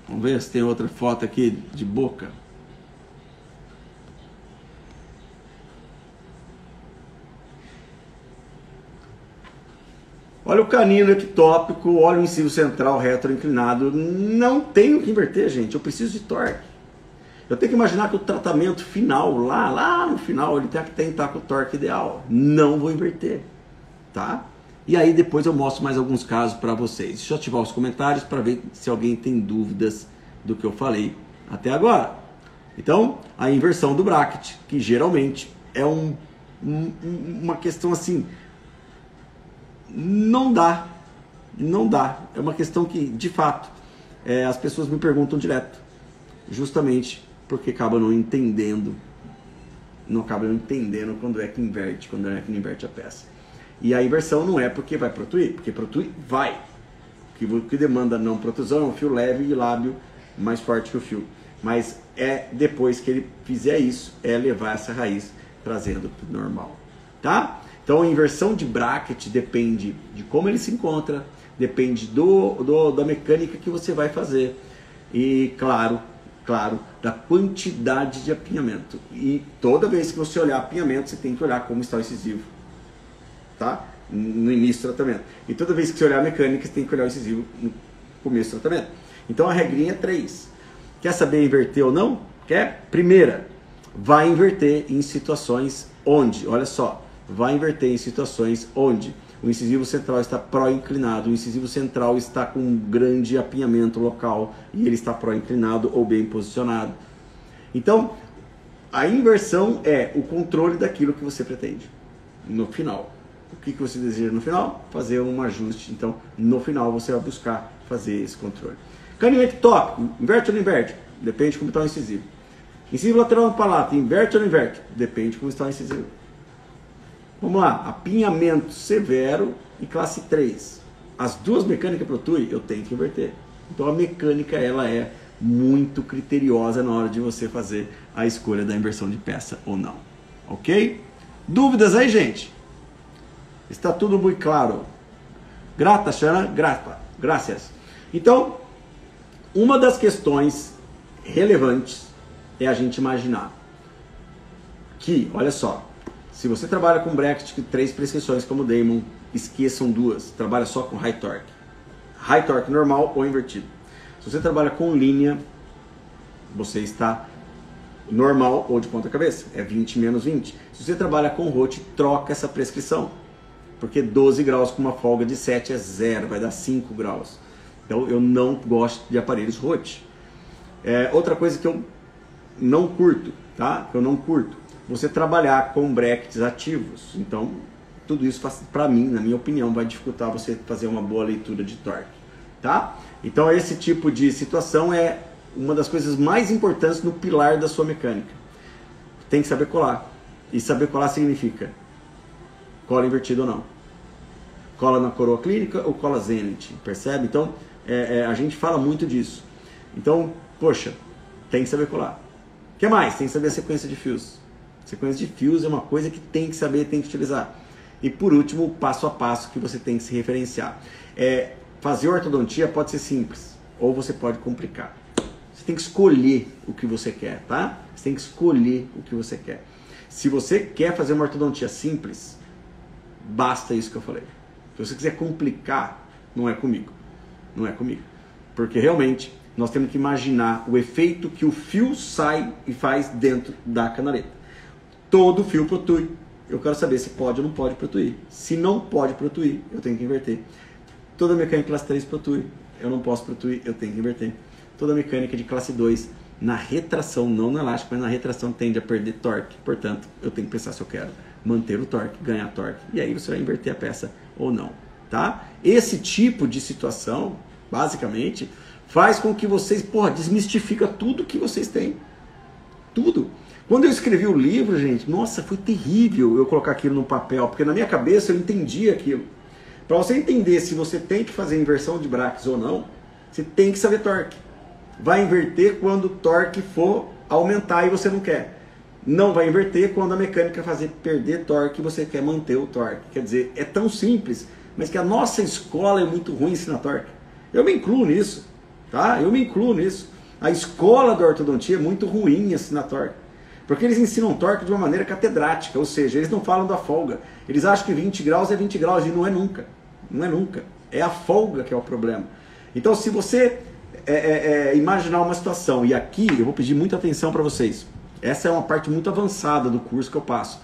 Vamos ver se tem outra foto aqui de boca. Olha o canino ectópico, olha o incisivo central retro-inclinado. Não tenho que inverter, gente. Eu preciso de torque. Eu tenho que imaginar que o tratamento final, lá no final, ele tem que estar com o torque ideal. Não vou inverter, tá? E aí depois eu mostro mais alguns casos para vocês. Deixa eu ativar os comentários para ver se alguém tem dúvidas do que eu falei até agora. Então, a inversão do bracket, que geralmente é uma questão assim, não dá. É uma questão que, de fato, as pessoas me perguntam direto, justamente porque acabam não entendendo quando é que inverte, quando é que não inverte a peça. E a inversão não é porque vai protuir, porque protuir vai. O que demanda não protusão é um fio leve e lábio mais forte que o fio. Mas depois que ele fizer isso, levar essa raiz trazendo para o normal. Tá? Então a inversão de bracket depende de como ele se encontra, depende da mecânica que você vai fazer. E claro, da quantidade de apinhamento. E toda vez que você olhar apinhamento, você tem que olhar como está o incisivo. Tá? No início do tratamento. E toda vez que você olhar a mecânica, você tem que olhar o incisivo no começo do tratamento. Então a regrinha é 3. Quer saber inverter ou não? Quer? Primeira, vai inverter em situações onde, olha só, vai inverter em situações onde o incisivo central está pró-inclinado, o incisivo central está com um grande apinhamento local e ele está pró-inclinado ou bem posicionado. Então, a inversão é o controle daquilo que você pretende no final. O que você deseja no final? Fazer um ajuste. Então, no final, você vai buscar fazer esse controle. Canimento tópico, inverte ou não inverte? Depende de como está o incisivo. Incisivo lateral no palato, inverte ou não inverte? Depende de como está o incisivo. Vamos lá, apinhamento severo e classe 3. As duas mecânicas protuem, eu tenho que inverter. Então a mecânica ela é muito criteriosa na hora de você fazer a escolha da inversão de peça ou não. Ok? Dúvidas aí, gente? Está tudo muito claro. Grata, Xana? Grata. Graças. Então, uma das questões relevantes é a gente imaginar que, olha só, se você trabalha com bracket de 3 prescrições como o Damon, esqueçam 2, trabalha só com high torque. High torque normal ou invertido. Se você trabalha com linha, você está normal ou de ponta cabeça, é 20 menos 20. Se você trabalha com ROT, troca essa prescrição, porque 12 graus com uma folga de 7 é 0, vai dar 5 graus. Então eu não gosto de aparelhos ROT. Outra coisa que eu não curto, tá? Eu não curto. Você trabalhar com brackets ativos. Então, tudo isso, para mim, na minha opinião, vai dificultar você fazer uma boa leitura de torque, tá? Então, esse tipo de situação é uma das coisas mais importantes no pilar da sua mecânica. Tem que saber colar. E saber colar significa cola invertida ou não. Cola na coroa clínica ou cola Zenit, percebe? Então, a gente fala muito disso. Então, poxa, tem que saber colar. O que mais? Tem que saber a sequência de fios. Sequência de fios é uma coisa que tem que saber, tem que utilizar. E por último, o passo a passo que você tem que se referenciar. Fazer ortodontia pode ser simples, ou você pode complicar. Você tem que escolher o que você quer, tá? Você tem que escolher o que você quer. Se você quer fazer uma ortodontia simples, basta isso que eu falei. Se você quiser complicar, não é comigo. Não é comigo. Porque realmente nós temos que imaginar o efeito que o fio sai e faz dentro da canaleta. Todo fio protui. Eu quero saber se pode ou não pode protuir. Se não pode protuir, eu tenho que inverter. Toda mecânica de classe 3 protui. Eu não posso protuir, eu tenho que inverter. Toda mecânica de classe 2, na retração, não no elástico, mas na retração tende a perder torque. Portanto, eu tenho que pensar se eu quero manter o torque, ganhar torque. E aí você vai inverter a peça ou não. Tá? Esse tipo de situação, basicamente, faz com que vocês, desmistifica tudo que vocês têm. Tudo. Quando eu escrevi o livro, gente, nossa, foi terrível eu colocar aquilo no papel, porque na minha cabeça eu entendia aquilo. Para você entender se você tem que fazer inversão de brackets ou não, você tem que saber torque. Vai inverter quando o torque for aumentar e você não quer. Não vai inverter quando a mecânica fazer perder torque e você quer manter o torque. Quer dizer, é tão simples, mas que a nossa escola é muito ruim em ensinar torque. Eu me incluo nisso, tá? Eu me incluo nisso. A escola da ortodontia é muito ruim em ensinar torque. Porque eles ensinam torque de uma maneira catedrática, ou seja, eles não falam da folga. Eles acham que 20 graus é 20 graus e não é nunca. Não é nunca. É a folga que é o problema. Então, se você imaginar uma situação, e aqui eu vou pedir muita atenção para vocês. Essa é uma parte muito avançada do curso que eu passo.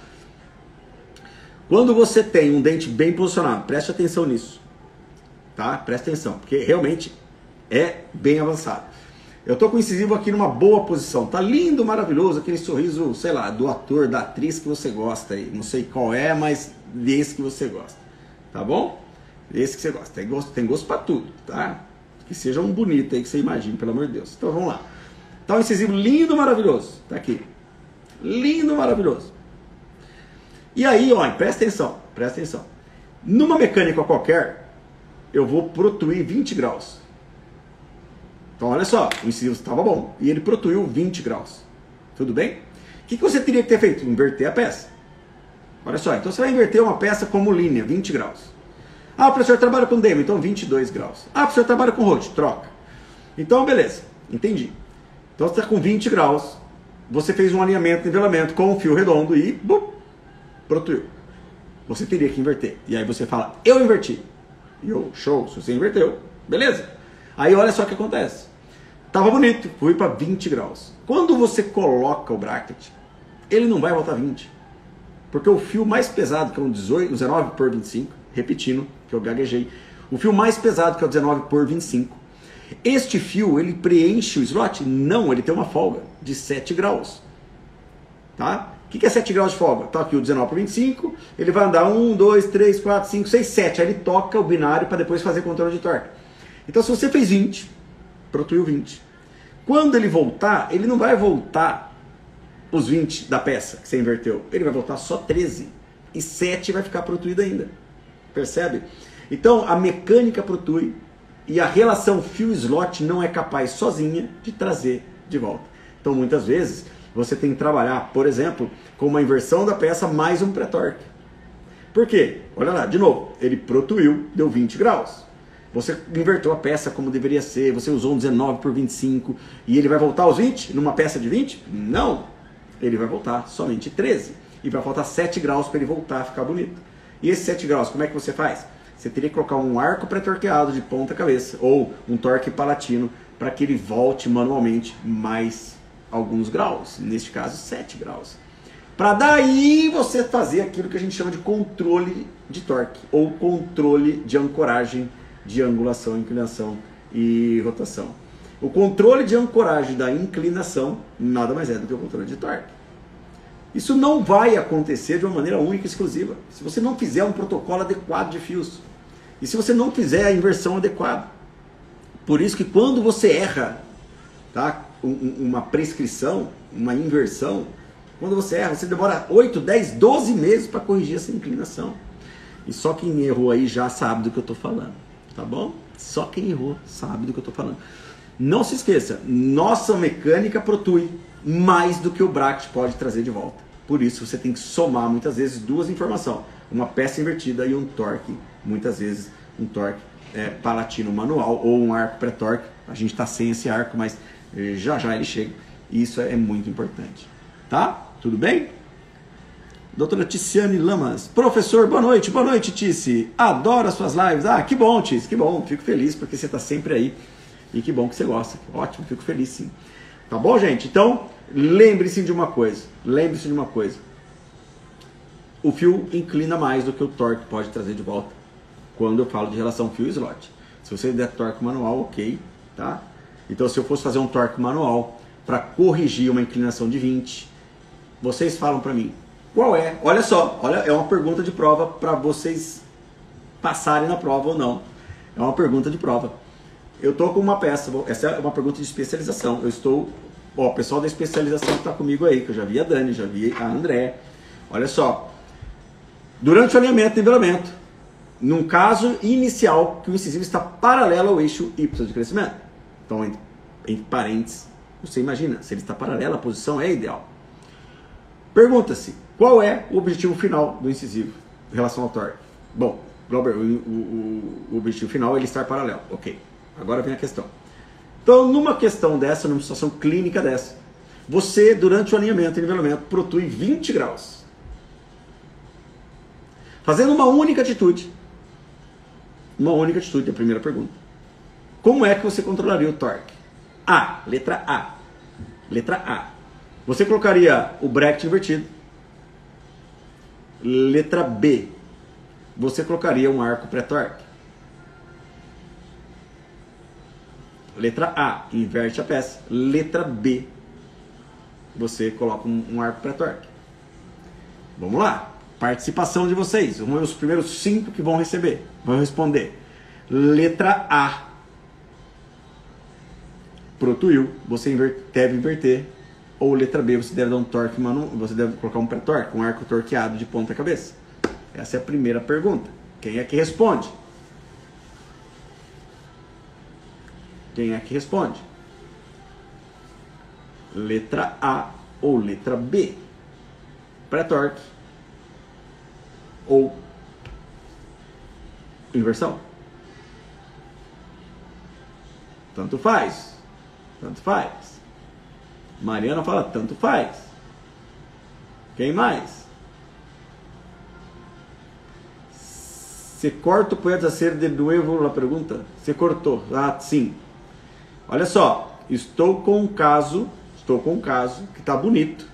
Quando você tem um dente bem posicionado, preste atenção nisso. Tá? Preste atenção, porque realmente é bem avançado. Eu tô com o incisivo aqui numa boa posição. Tá lindo, maravilhoso, aquele sorriso, sei lá, do ator, da atriz que você gosta aí. Não sei qual é, mas desse que você gosta. Tá bom? Esse que você gosta. Tem gosto pra tudo, tá? Que seja um bonito aí que você imagine, pelo amor de Deus. Então vamos lá. Tá um incisivo lindo, maravilhoso. Tá aqui. Lindo, maravilhoso. E aí, ó, presta atenção. Presta atenção. Numa mecânica qualquer, eu vou protuir 20 graus. Então, olha só, o incisivo estava bom e ele protuiu 20 graus. Tudo bem? O que você teria que ter feito? Inverter a peça. Olha só, então você vai inverter uma peça como linha, 20 graus. Ah, o professor trabalha com demo, então 22 graus. Ah, o professor trabalha com rote, troca. Então, beleza, entendi. Então, você está com 20 graus, você fez um alinhamento, nivelamento com um fio redondo e protuiu. Você teria que inverter. E aí você fala, eu inverti. E eu, show, se você inverteu, beleza. Aí olha só o que acontece. Tava bonito, fui para 20 graus. Quando você coloca o bracket, ele não vai voltar 20. Porque o fio mais pesado, que é um 19 por 25, repetindo, que eu gaguejei. O fio mais pesado, que é o 19 por 25. Este fio, ele preenche o slot? Não, ele tem uma folga de 7 graus. Tá? O que é 7 graus de folga? Tá aqui o 19 por 25, ele vai andar 1, 2, 3, 4, 5, 6, 7. Aí ele toca o binário para depois fazer controle de torque. Então se você fez 20, protuiu 20. Quando ele voltar, ele não vai voltar os 20 da peça que você inverteu. Ele vai voltar só 13. E 7 vai ficar protuído ainda. Percebe? Então a mecânica protui e a relação fio-slot não é capaz sozinha de trazer de volta. Então muitas vezes você tem que trabalhar, por exemplo, com uma inversão da peça mais um pré-torque. Por quê? Olha lá, de novo, ele protuiu, deu 20 graus. Você inverteu a peça como deveria ser, você usou um 19 por 25 e ele vai voltar aos 20 numa peça de 20? Não! Ele vai voltar somente 13. E vai faltar 7 graus para ele voltar a ficar bonito. E esses 7 graus, como é que você faz? Você teria que colocar um arco pré-torqueado de ponta cabeça ou um torque palatino para que ele volte manualmente mais alguns graus, neste caso 7 graus. Para daí você fazer aquilo que a gente chama de controle de torque ou controle de ancoragem, de angulação, inclinação e rotação. O controle de ancoragem da inclinação nada mais é do que o controle de torque. Isso não vai acontecer de uma maneira única e exclusiva se você não fizer um protocolo adequado de fios e se você não fizer a inversão adequada. Por isso que quando você erra, tá, uma prescrição, uma inversão, quando você erra, você demora 8, 10, 12 meses para corrigir essa inclinação. E só quem errou aí já sabe do que eu estou falando, tá bom? Só quem errou sabe do que eu estou falando. Não se esqueça, nossa mecânica protui mais do que o bracket pode trazer de volta. Por isso você tem que somar muitas vezes duas informações, uma peça invertida e um torque, muitas vezes um torque palatino manual ou um arco pré-torque. A gente está sem esse arco, mas já já ele chega. E isso é muito importante. Tá? Tudo bem? Doutora Ticiane Lamas. Professor, boa noite, Tici. Adoro as suas lives. Ah, que bom, Tici, que bom. Fico feliz porque você está sempre aí. E que bom que você gosta. Ótimo, fico feliz sim. Tá bom, gente? Então, lembre-se de uma coisa. O fio inclina mais do que o torque pode trazer de volta. Quando eu falo de relação fio-slot. Se você der torque manual, ok, tá? Então, se eu fosse fazer um torque manual para corrigir uma inclinação de 20, vocês falam para mim, qual é? Olha só, é uma pergunta de prova para vocês passarem na prova ou não. É uma pergunta de prova. Eu estou com uma peça, essa é uma pergunta de especialização. O pessoal da especialização está comigo aí, que eu já vi a Dani, já vi a André. Olha só, durante o alinhamento e nivelamento, num caso inicial que o incisivo está paralelo ao eixo Y de crescimento. Então, entre parênteses, você imagina, se ele está paralelo, a posição é ideal. Pergunta-se, qual é o objetivo final do incisivo em relação ao torque? Bom, Glauber, o objetivo final é ele estar paralelo. Ok, agora vem a questão. Então, numa questão dessa, numa situação clínica dessa, você, durante o alinhamento e nivelamento, protui 20 graus. Fazendo uma única atitude, a primeira pergunta. Como é que você controlaria o torque? Letra A. Você colocaria o bracket invertido. Letra B. Você colocaria um arco pré-torque. Letra A, inverte a peça. Letra B, você coloca um arco pré-torque. Vamos lá. Participação de vocês. Vamos ver os primeiros 5 que vão responder. Letra A. Protuiu, você deve inverter. Ou letra B, você deve dar um torque manual, você deve colocar um pré-torque, um arco torqueado de ponta cabeça. Essa é a primeira pergunta. Quem é que responde? Letra A ou letra B? Pré-torque ou inversão? Tanto faz. Mariana fala, tanto faz. Quem mais? Você corta o puede hacer de novo a pergunta? Você cortou. Sim. Olha só, estou com um caso que tá bonito.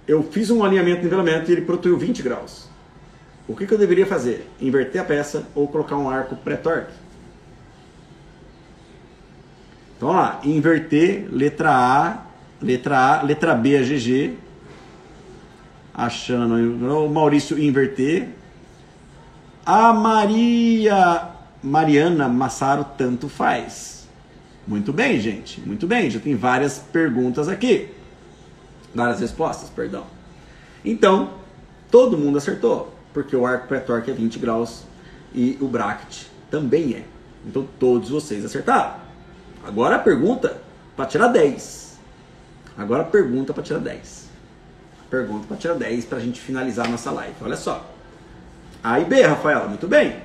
eu fiz um alinhamento de nivelamento e ele protuiu 20 graus. O que eu deveria fazer? Inverter a peça ou colocar um arco pré-torque? Então, vamos lá. Inverter, letra letra B a GG. Achando o Maurício inverter. A Mariana Massaro tanto faz. Muito bem, gente. Muito bem. Já tem várias perguntas aqui. Várias respostas, perdão. Então, todo mundo acertou. Porque o arco pré-torque é 20 graus e o bracket também é. Então, todos vocês acertaram. Agora a pergunta para tirar 10. Agora a pergunta para tirar 10. Pergunta para tirar 10 para a gente finalizar a nossa live. Olha só. A e B, Rafaela. Muito bem.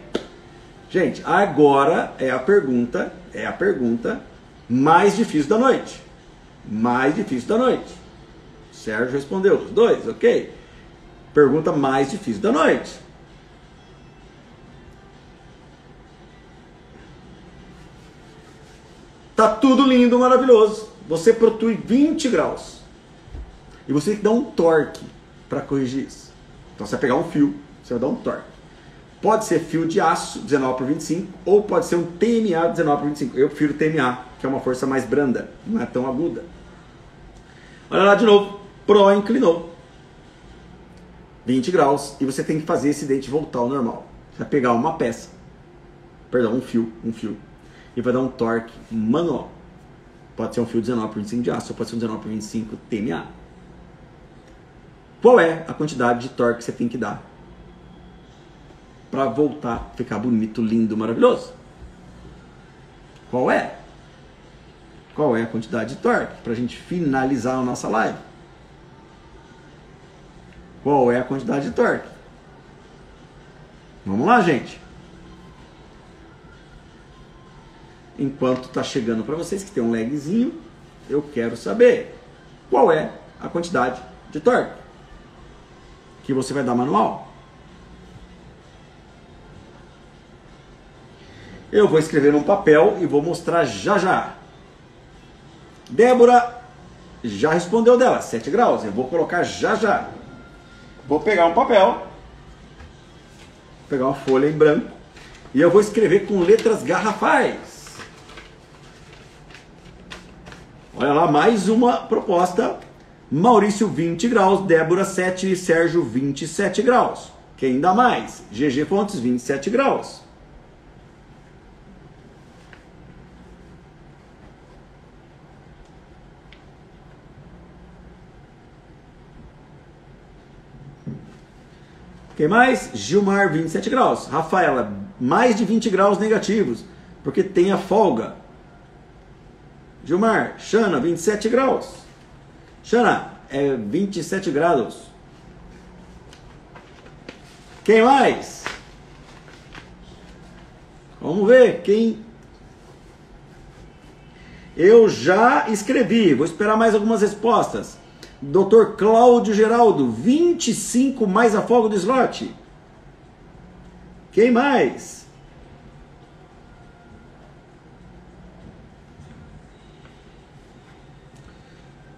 Gente, agora é a pergunta mais difícil da noite. Mais difícil da noite. Sérgio respondeu os dois, ok? Pergunta mais difícil da noite. Tá tudo lindo, maravilhoso. Você protui 20 graus. E você tem que dar um torque para corrigir isso. Então você vai pegar um fio, você vai dar um torque. Pode ser fio de aço 19 por 25 ou pode ser um TMA 19 por 25. Eu prefiro TMA, que é uma força mais branda, não é tão aguda. Olha lá de novo. Pro inclinou 20 graus e você tem que fazer esse dente voltar ao normal. Você vai pegar uma peça, perdão, um fio, e vai dar um torque manual. Pode ser um fio 19 por 25 de aço ou pode ser um 19 por 25 TMA. Qual é a quantidade de torque que você tem que dar para voltar a ficar bonito, lindo, maravilhoso? Qual é? Qual é a quantidade de torque para a gente finalizar a nossa live? Qual é a quantidade de torque? Vamos lá, gente. Enquanto está chegando para vocês que tem um lagzinho, eu quero saber qual é a quantidade de torque que você vai dar manual. Eu vou escrever num papel e vou mostrar já já. Débora já respondeu dela, 7 graus. Eu vou colocar já já. Vou pegar um papel, pegar uma folha em branco e eu vou escrever com letras garrafais. Olha lá, mais uma proposta. Maurício 20 graus, Débora 7 e Sérgio 27 graus. Quem dá mais? GG Fontes 27 graus. Quem mais? Gilmar, 27 graus. Rafaela, mais de 20 graus negativos, porque tem a folga. Gilmar, Xana, 27 graus. Xana, é 27 graus. Quem mais? Vamos ver quem... Eu já escrevi, vou esperar mais algumas respostas. Dr. Cláudio Geraldo, 25 mais a folga do slot. Quem mais?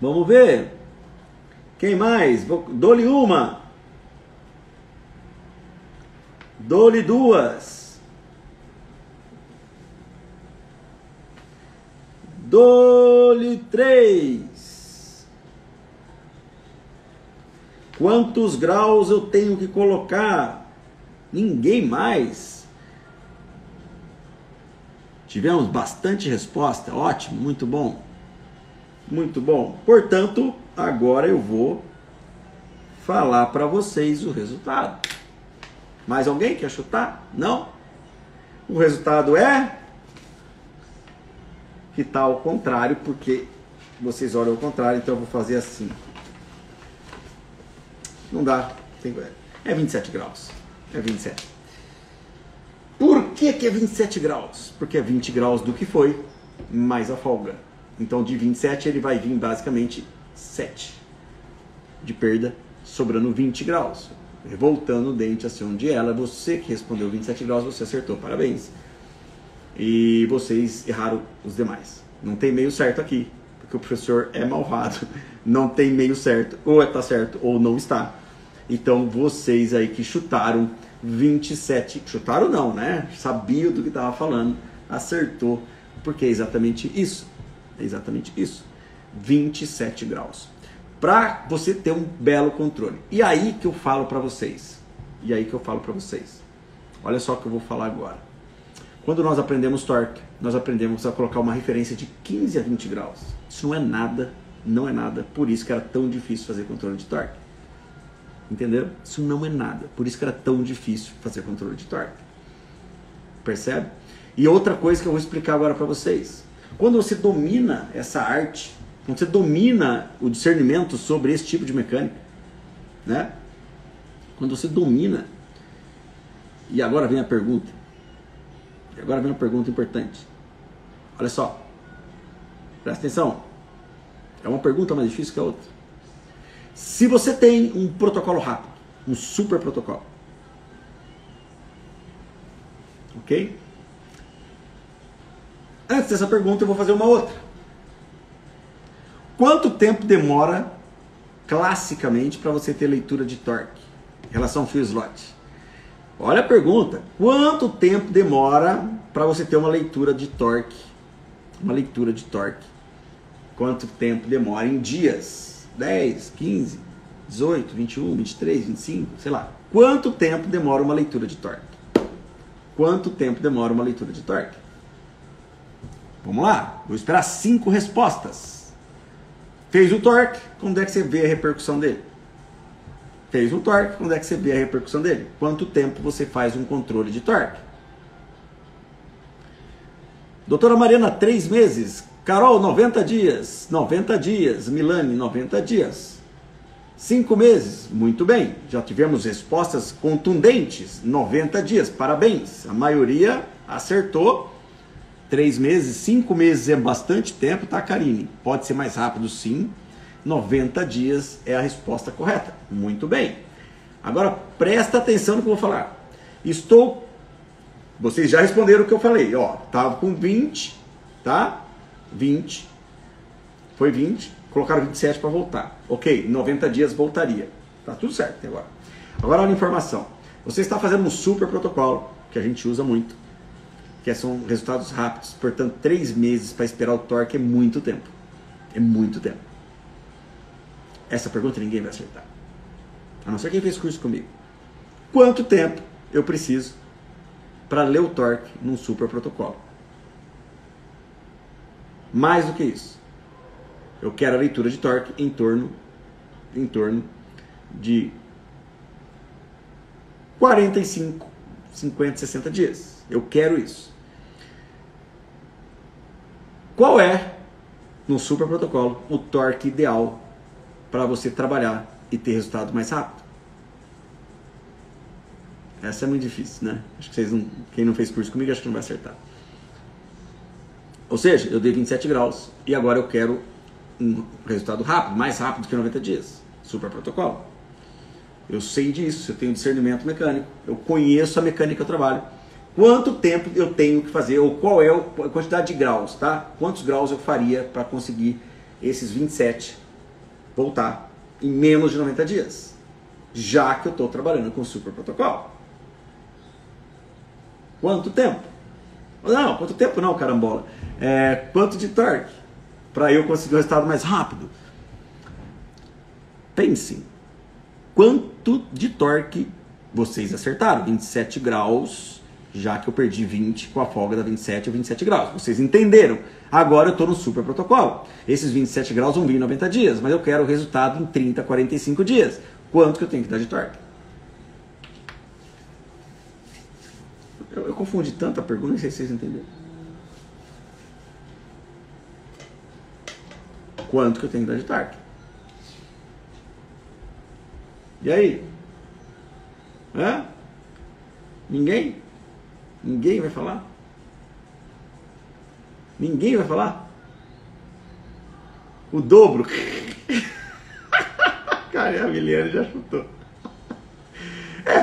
Vamos ver. Quem mais? Dou-lhe uma. Dou-lhe duas. Dou-lhe três. Quantos graus eu tenho que colocar? Ninguém mais. Tivemos bastante resposta. Ótimo, muito bom. Muito bom. Portanto, agora eu vou falar para vocês o resultado. Mais alguém quer chutar? Não? O resultado é... que está ao contrário, porque vocês olham ao contrário, então eu vou fazer assim. Não dá. É 27 graus. É 27. Por que é 27 graus? Porque é 20 graus do que foi, mais a folga. Então de 27 ele vai vir basicamente 7 de perda, sobrando 20 graus. Voltando o dente assim onde ela. Você que respondeu 27 graus, você acertou. Parabéns. E vocês erraram os demais. Não tem meio certo aqui, porque o professor é malvado. Não tem meio certo, ou está certo ou não está. Então vocês aí que chutaram 27, chutaram não, né? Sabiam do que estava falando, acertou, porque é exatamente isso. É exatamente isso. 27 graus. Para você ter um belo controle. E aí que eu falo para vocês. Olha só o que eu vou falar agora. Quando nós aprendemos torque, nós aprendemos a colocar uma referência de 15 a 20 graus. Isso não é nada, não é nada. Por isso que era tão difícil fazer controle de torque. Entenderam? Isso não é nada. Por isso que era tão difícil fazer controle de torque. Percebe? E outra coisa que eu vou explicar agora para vocês. Quando você domina essa arte, quando você domina o discernimento sobre esse tipo de mecânica, né? Quando você domina, e agora vem a pergunta, importante. Olha só, presta atenção, é uma pergunta mais difícil que a outra. Se você tem um protocolo rápido, um super protocolo, ok? Antes dessa pergunta eu vou fazer uma outra. Quanto tempo demora, classicamente, para você ter leitura de torque em relação ao fio slot? Olha a pergunta. Quanto tempo demora para você ter uma leitura de torque? Uma leitura de torque. Quanto tempo demora em dias? 10, 15, 18, 21, 23, 25, sei lá. Quanto tempo demora uma leitura de torque? Quanto tempo demora uma leitura de torque? Vamos lá. Vou esperar 5 respostas. Fez o torque, quando é que você vê a repercussão dele? Fez um torque, quando é que você vê a repercussão dele? Quanto tempo você faz um controle de torque? Doutora Mariana, 3 meses. Carol, 90 dias. 90 dias. Milane, 90 dias. 5 meses. Muito bem. Já tivemos respostas contundentes. 90 dias. Parabéns. A maioria acertou. 3 meses. 5 meses é bastante tempo, tá, Karine? Pode ser mais rápido, sim. 90 dias é a resposta correta. Muito bem. Agora, presta atenção no que eu vou falar. Vocês já responderam o que eu falei. Ó, tava com 20, tá? 20. Foi 20. Colocaram 27 para voltar. Ok, 90 dias voltaria. Tá tudo certo até agora. Agora, olha a informação. Você está fazendo um super protocolo, que a gente usa muito, que são resultados rápidos. Portanto, 3 meses para esperar o torque é muito tempo. É muito tempo. Essa pergunta ninguém vai acertar. A não ser quem fez curso comigo. Quanto tempo eu preciso para ler o torque num super protocolo? Mais do que isso. Eu quero a leitura de torque em torno de 45, 50, 60 dias. Eu quero isso. Qual é, no super protocolo, o torque ideal para você trabalhar e ter resultado mais rápido? Essa é muito difícil, né? Acho que quem não fez curso comigo, acho que não vai acertar. Ou seja, eu dei 27 graus e agora eu quero um resultado rápido, mais rápido que 90 dias. Super protocolo. Eu sei disso, eu tenho discernimento mecânico, eu conheço a mecânica que eu trabalho. Quanto tempo eu tenho que fazer, ou qual é a quantidade de graus, tá? Quantos graus eu faria para conseguir esses 27 voltar em menos de 90 dias? Já que eu estou trabalhando com super protocolo. Quanto tempo? Não, quanto tempo não, carambola. Quanto de torque? Para eu conseguir um resultado mais rápido. Pensem. Quanto de torque vocês acertaram? 27 graus, já que eu perdi 20 com a folga da 27 a 27 graus. Vocês entenderam? Agora eu estou no super protocolo. Esses 27 graus vão vir em 90 dias, mas eu quero o resultado em 30, 45 dias. Quanto que eu tenho que dar de torque? Eu confundi tanta pergunta, não sei se vocês entenderam. Quanto que eu tenho que dar de torque? E aí? Ninguém? Ninguém vai falar? Ninguém vai falar? O dobro? Cara, a Miliane já chutou.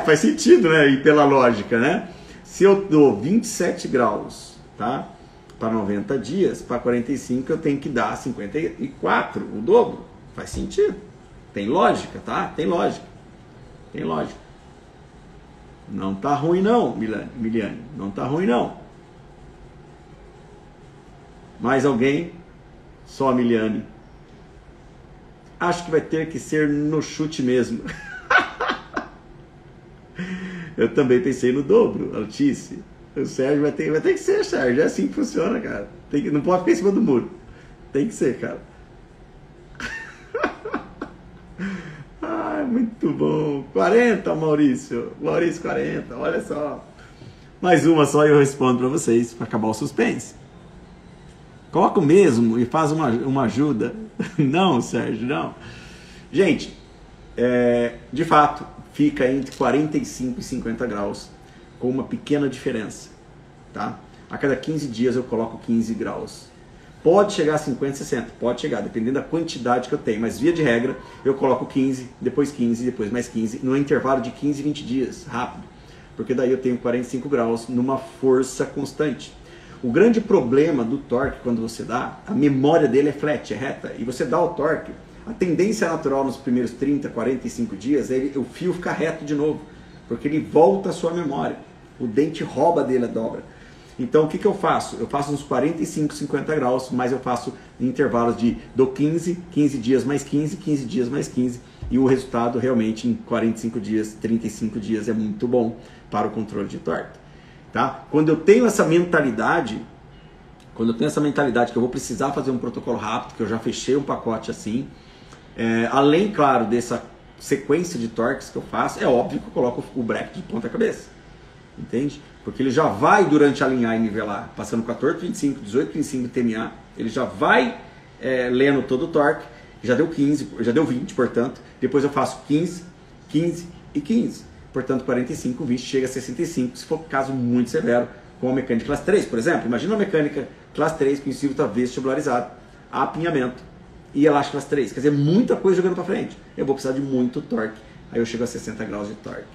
Faz sentido, né? E pela lógica, né? Se eu dou 27 graus, tá? Para 90 dias, para 45 eu tenho que dar 54, o dobro. Faz sentido. Tem lógica, tá? Tem lógica. Tem lógica. Não tá ruim não, Miliane. Não tá ruim não. Mais alguém? Só a Miliane. Acho que vai ter que ser no chute mesmo. Eu também pensei no dobro, Altice. O Sérgio vai ter que ser, Sérgio. É assim que funciona, cara. Não pode ficar em cima do muro. Tem que ser, cara. Ai, muito bom. 40, Maurício. Maurício, 40. Olha só. Mais uma só e eu respondo para vocês, para acabar o suspense. Coloca o mesmo e faz uma ajuda. Não, Sérgio, não. Gente, de fato, fica entre 45 e 50 graus, com uma pequena diferença, tá? A cada 15 dias eu coloco 15 graus. Pode chegar a 50, 60, pode chegar, dependendo da quantidade que eu tenho, mas via de regra, eu coloco 15, depois mais 15, no intervalo de 15 e 20 dias, rápido, porque daí eu tenho 45 graus numa força constante. O grande problema do torque, quando você dá, a memória dele é flat, é reta, e você dá o torque, a tendência natural nos primeiros 30, 45 dias é o fio ficar reto de novo, porque ele volta à sua memória, o dente rouba dele a dobra. Então o que eu faço? Eu faço uns 45, 50 graus, mas eu faço em intervalos de do 15, 15 dias mais 15, 15 dias mais 15, e o resultado realmente em 45 dias, 35 dias é muito bom para o controle de torque. Tá? Quando eu tenho essa mentalidade, que eu vou precisar fazer um protocolo rápido, que eu já fechei um pacote assim, além, claro, dessa sequência de torques que eu faço, é óbvio que eu coloco o bracket de ponta cabeça, entende? Porque ele já vai, durante alinhar e nivelar, passando 14, 25, 18, 25 TMA, ele já vai lendo todo o torque, já deu 15, já deu 20, portanto, depois eu faço 15, 15 e 15. Portanto, 45, 20, chega a 65, se for caso muito severo, com a mecânica classe 3, por exemplo. Imagina uma mecânica classe 3 com o incisivo está vestibularizado, apinhamento e elástico classe 3. Quer dizer, muita coisa jogando para frente. Eu vou precisar de muito torque, aí eu chego a 60 graus de torque.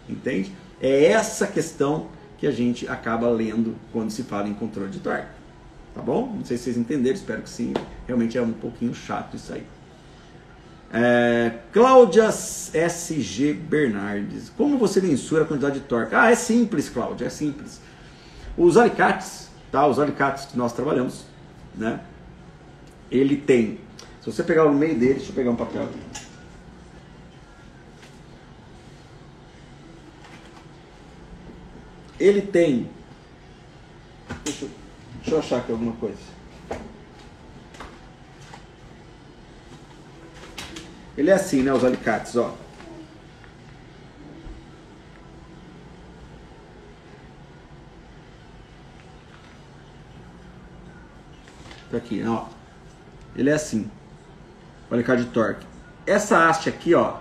Entende? É essa questão que a gente acaba lendo quando se fala em controle de torque. Tá bom? Não sei se vocês entenderam, espero que sim. Realmente é um pouquinho chato isso aí. Cláudia SG Bernardes, como você mensura a quantidade de torque? É simples, Cláudia, é simples. Os alicates, tá? Os alicates que nós trabalhamos, né? Ele tem, se você pegar no meio dele, deixa eu pegar um papel aqui. Ele tem, deixa eu achar aqui alguma coisa. Ele é assim, né, os alicates, ó. Tá aqui, ó. Ele é assim. O alicate de torque. Essa haste aqui, ó.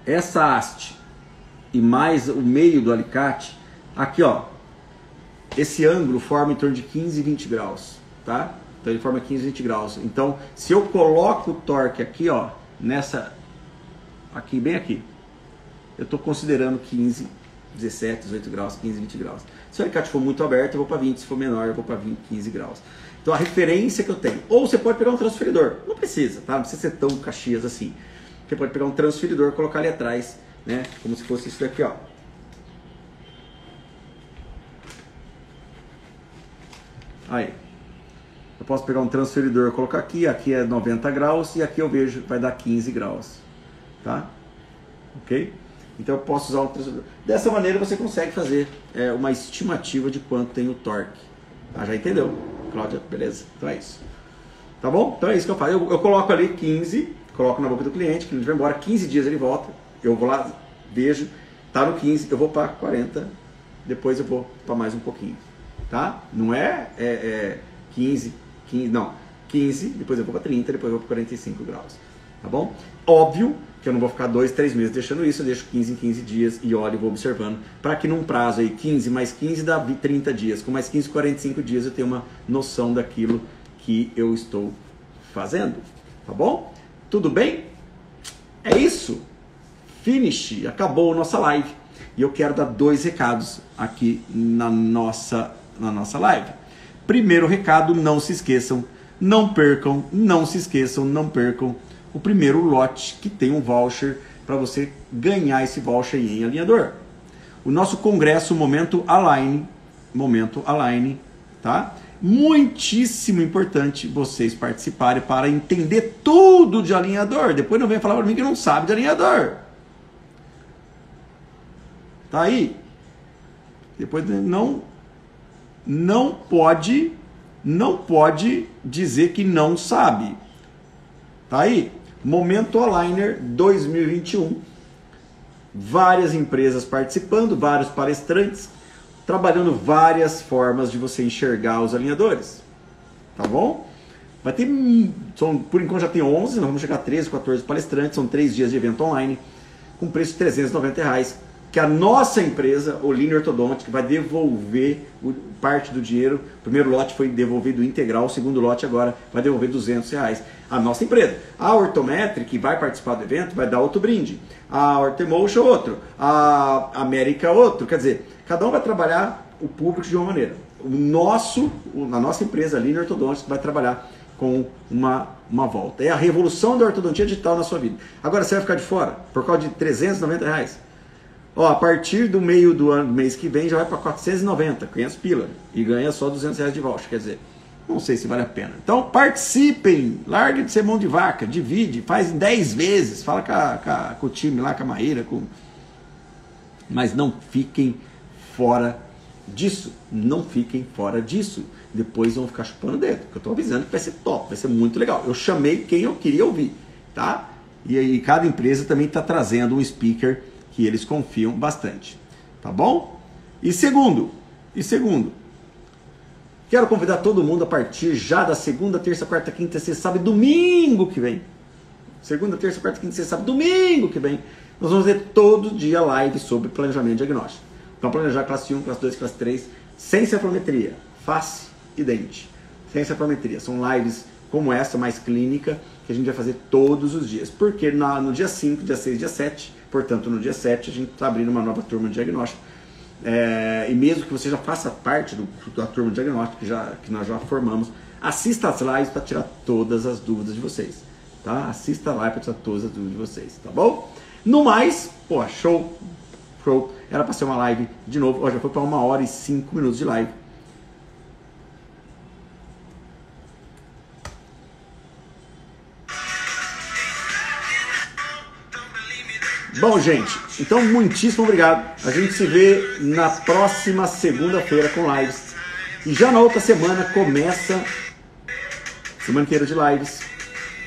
Essa haste e mais o meio do alicate, aqui, ó. Esse ângulo forma em torno de 15 e 20 graus, tá? Então ele forma 15 e 20 graus. Então, se eu coloco o torque aqui, ó, nessa, aqui, bem aqui, eu estou considerando 15, 17, 18 graus, 15, 20 graus. Se o alicate for muito aberto, eu vou para 20, se for menor, eu vou para 20, 15 graus. Então a referência que eu tenho, ou você pode pegar um transferidor, não precisa, tá? Não precisa ser tão Caxias assim. Você pode pegar um transferidor, colocar ali atrás, né? Como se fosse isso daqui, ó. Aí, eu posso pegar um transferidor, colocar aqui, aqui é 90 graus e aqui eu vejo vai dar 15 graus, tá? Ok? Então eu posso usar um transferidor. Dessa maneira você consegue fazer uma estimativa de quanto tem o torque. Ah, já entendeu, Cláudia? Beleza? Então é isso. Tá bom? Então é isso que eu faço. Eu coloco ali 15, coloco na boca do cliente, o cliente vai embora, 15 dias ele volta, eu vou lá, vejo, tá no 15, eu vou para 40, depois eu vou para mais um pouquinho. Tá? Não é 15, não. 15, depois eu vou para 30, depois eu vou para 45 graus. Tá bom? Óbvio que eu não vou ficar 2, 3 meses deixando isso, eu deixo 15 em 15 dias e olho e vou observando. Para que num prazo aí, 15 mais 15 dá 30 dias. Com mais 15, 45 dias eu tenho uma noção daquilo que eu estou fazendo. Tá bom? Tudo bem? É isso? finish, acabou a nossa live. E eu quero dar 2 recados aqui na nossa live. Primeiro recado, não se esqueçam, não percam, não se esqueçam, não percam o primeiro lote que tem um voucher para você ganhar esse voucher aí em alinhador. O nosso congresso Momento Align, tá? Muitíssimo importante vocês participarem para entender tudo de alinhador. Depois não vem falar para mim que não sabe de alinhador. Tá aí? Depois não pode dizer que não sabe. Tá aí? Momento Aligner 2021. Várias empresas participando, vários palestrantes, trabalhando várias formas de você enxergar os alinhadores. Tá bom? Vai ter, por enquanto já tem 11, nós vamos chegar a 13, 14 palestrantes, são 3 dias de evento online, com preço de R$390, que a nossa empresa, o Linear Orthodontic, vai devolver parte do dinheiro. O primeiro lote foi devolvido integral, o segundo lote agora vai devolver R$200. A nossa empresa. A Orthometric, que vai participar do evento, vai dar outro brinde. A Orthemotion, outro. A América, outro. Quer dizer, cada um vai trabalhar o público de uma maneira. A nossa empresa, a Linear Orthodontic, vai trabalhar com uma volta. É a revolução da ortodontia digital na sua vida. Agora você vai ficar de fora por causa de R$390. Ó, a partir do meio do ano, do mês que vem, já vai para 490, 500 pila. E ganha só R$200 de voucher. Quer dizer, não sei se vale a pena. Então participem, largue de ser mão de vaca, divide, faz em 10 vezes, fala com o time lá, com a Maíra, mas não fiquem fora disso. Não fiquem fora disso. Depois vão ficar chupando o dedo, porque eu estou avisando que vai ser top, vai ser muito legal. Eu chamei quem eu queria ouvir, tá? E aí cada empresa também está trazendo um speaker que eles confiam bastante, tá bom? E segundo, quero convidar todo mundo a partir já da segunda, terça, quarta, quinta, sexta, sábado e domingo que vem. Segunda, terça, quarta, quinta, sexta, sábado, domingo que vem. Nós vamos ter todo dia live sobre planejamento diagnóstico. Então planejar classe 1, classe 2, classe 3, sem cefarometria, face e dente. Sem cefarometria. São lives como essa, mais clínica, que a gente vai fazer todos os dias. Porque no dia 5, dia 6, dia 7, portanto no dia 7 a gente está abrindo uma nova turma de diagnóstico. E mesmo que você já faça parte da turma de diagnóstico que nós já formamos, assista as lives para tirar todas as dúvidas de vocês. Tá? Assista a live para tirar todas as dúvidas de vocês. Tá bom? No mais, pô, show. Era para ser uma live de novo. Ó, já foi para 1 hora e 5 minutos de live. Bom, gente, então muitíssimo obrigado. A gente se vê na próxima segunda-feira com lives. E já na outra semana começa semana inteira de lives,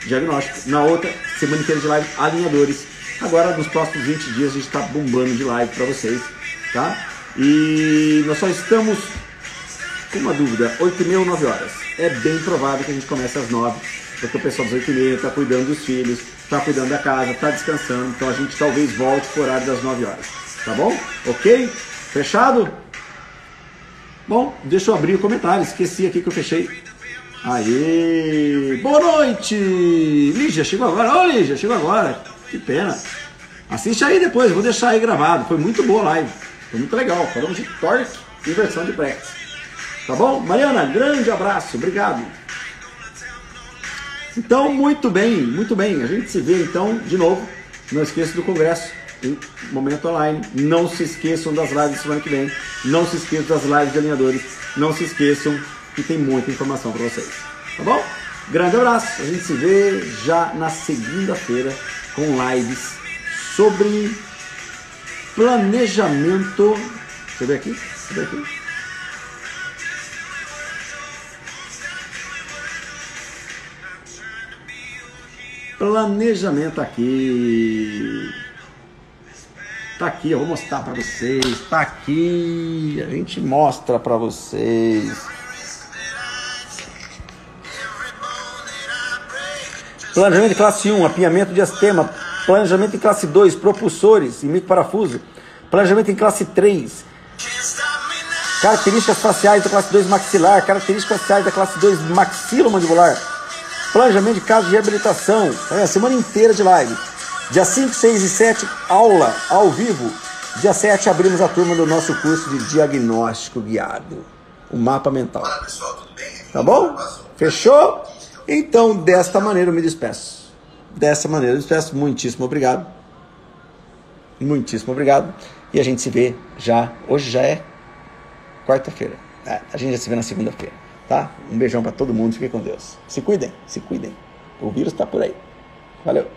diagnóstico. Na outra semana inteira de lives, alinhadores. Agora, nos próximos 20 dias, a gente está bombando de live para vocês, tá? E nós só estamos com uma dúvida, 8h30 ou 9 horas. É bem provável que a gente comece às 9, porque o pessoal das 8h30 está cuidando dos filhos, está cuidando da casa, está descansando, então a gente talvez volte para o horário das 9 horas, tá bom? Ok? Fechado? Bom, deixa eu abrir o comentário, esqueci aqui que eu fechei. Aê! Boa noite! Lígia, chegou agora. Ô Lígia, chegou agora. Que pena. Assiste aí depois, vou deixar aí gravado. Foi muito boa a live, foi muito legal. Falamos de torque e inversão de brackets. Tá bom? Mariana, grande abraço, obrigado. Então, muito bem, muito bem. A gente se vê então de novo. Não esqueça do congresso, Momento Online. Não se esqueçam das lives semana que vem. Não se esqueçam das lives de alinhadores. Não se esqueçam que tem muita informação para vocês. Tá bom? Grande abraço. A gente se vê já na segunda-feira com lives sobre planejamento. Deixa eu ver aqui. Deixa eu ver aqui. Planejamento aqui. Tá aqui, eu vou mostrar para vocês. Tá aqui, a gente mostra para vocês. Planejamento de classe 1, apinhamento de diastema. Planejamento em classe 2, propulsores e microparafuso. Planejamento em classe 3. Características faciais da classe 2 maxilar. Características faciais da classe 2 maxilomandibular. Planejamento de caso de reabilitação. A semana inteira de live. Dia 5, 6 e 7, aula ao vivo. Dia 7, abrimos a turma do nosso curso de diagnóstico guiado. O mapa mental. Olá, pessoal, tudo bem? Tá bom? Fechou? Então, desta maneira eu me despeço. Dessa maneira eu me despeço. Muitíssimo obrigado. Muitíssimo obrigado. E a gente se vê já. Hoje já é quarta-feira. A gente já se vê na segunda-feira. Tá? Um beijão pra todo mundo. Fiquem com Deus. Se cuidem, se cuidem. O vírus tá por aí. Valeu.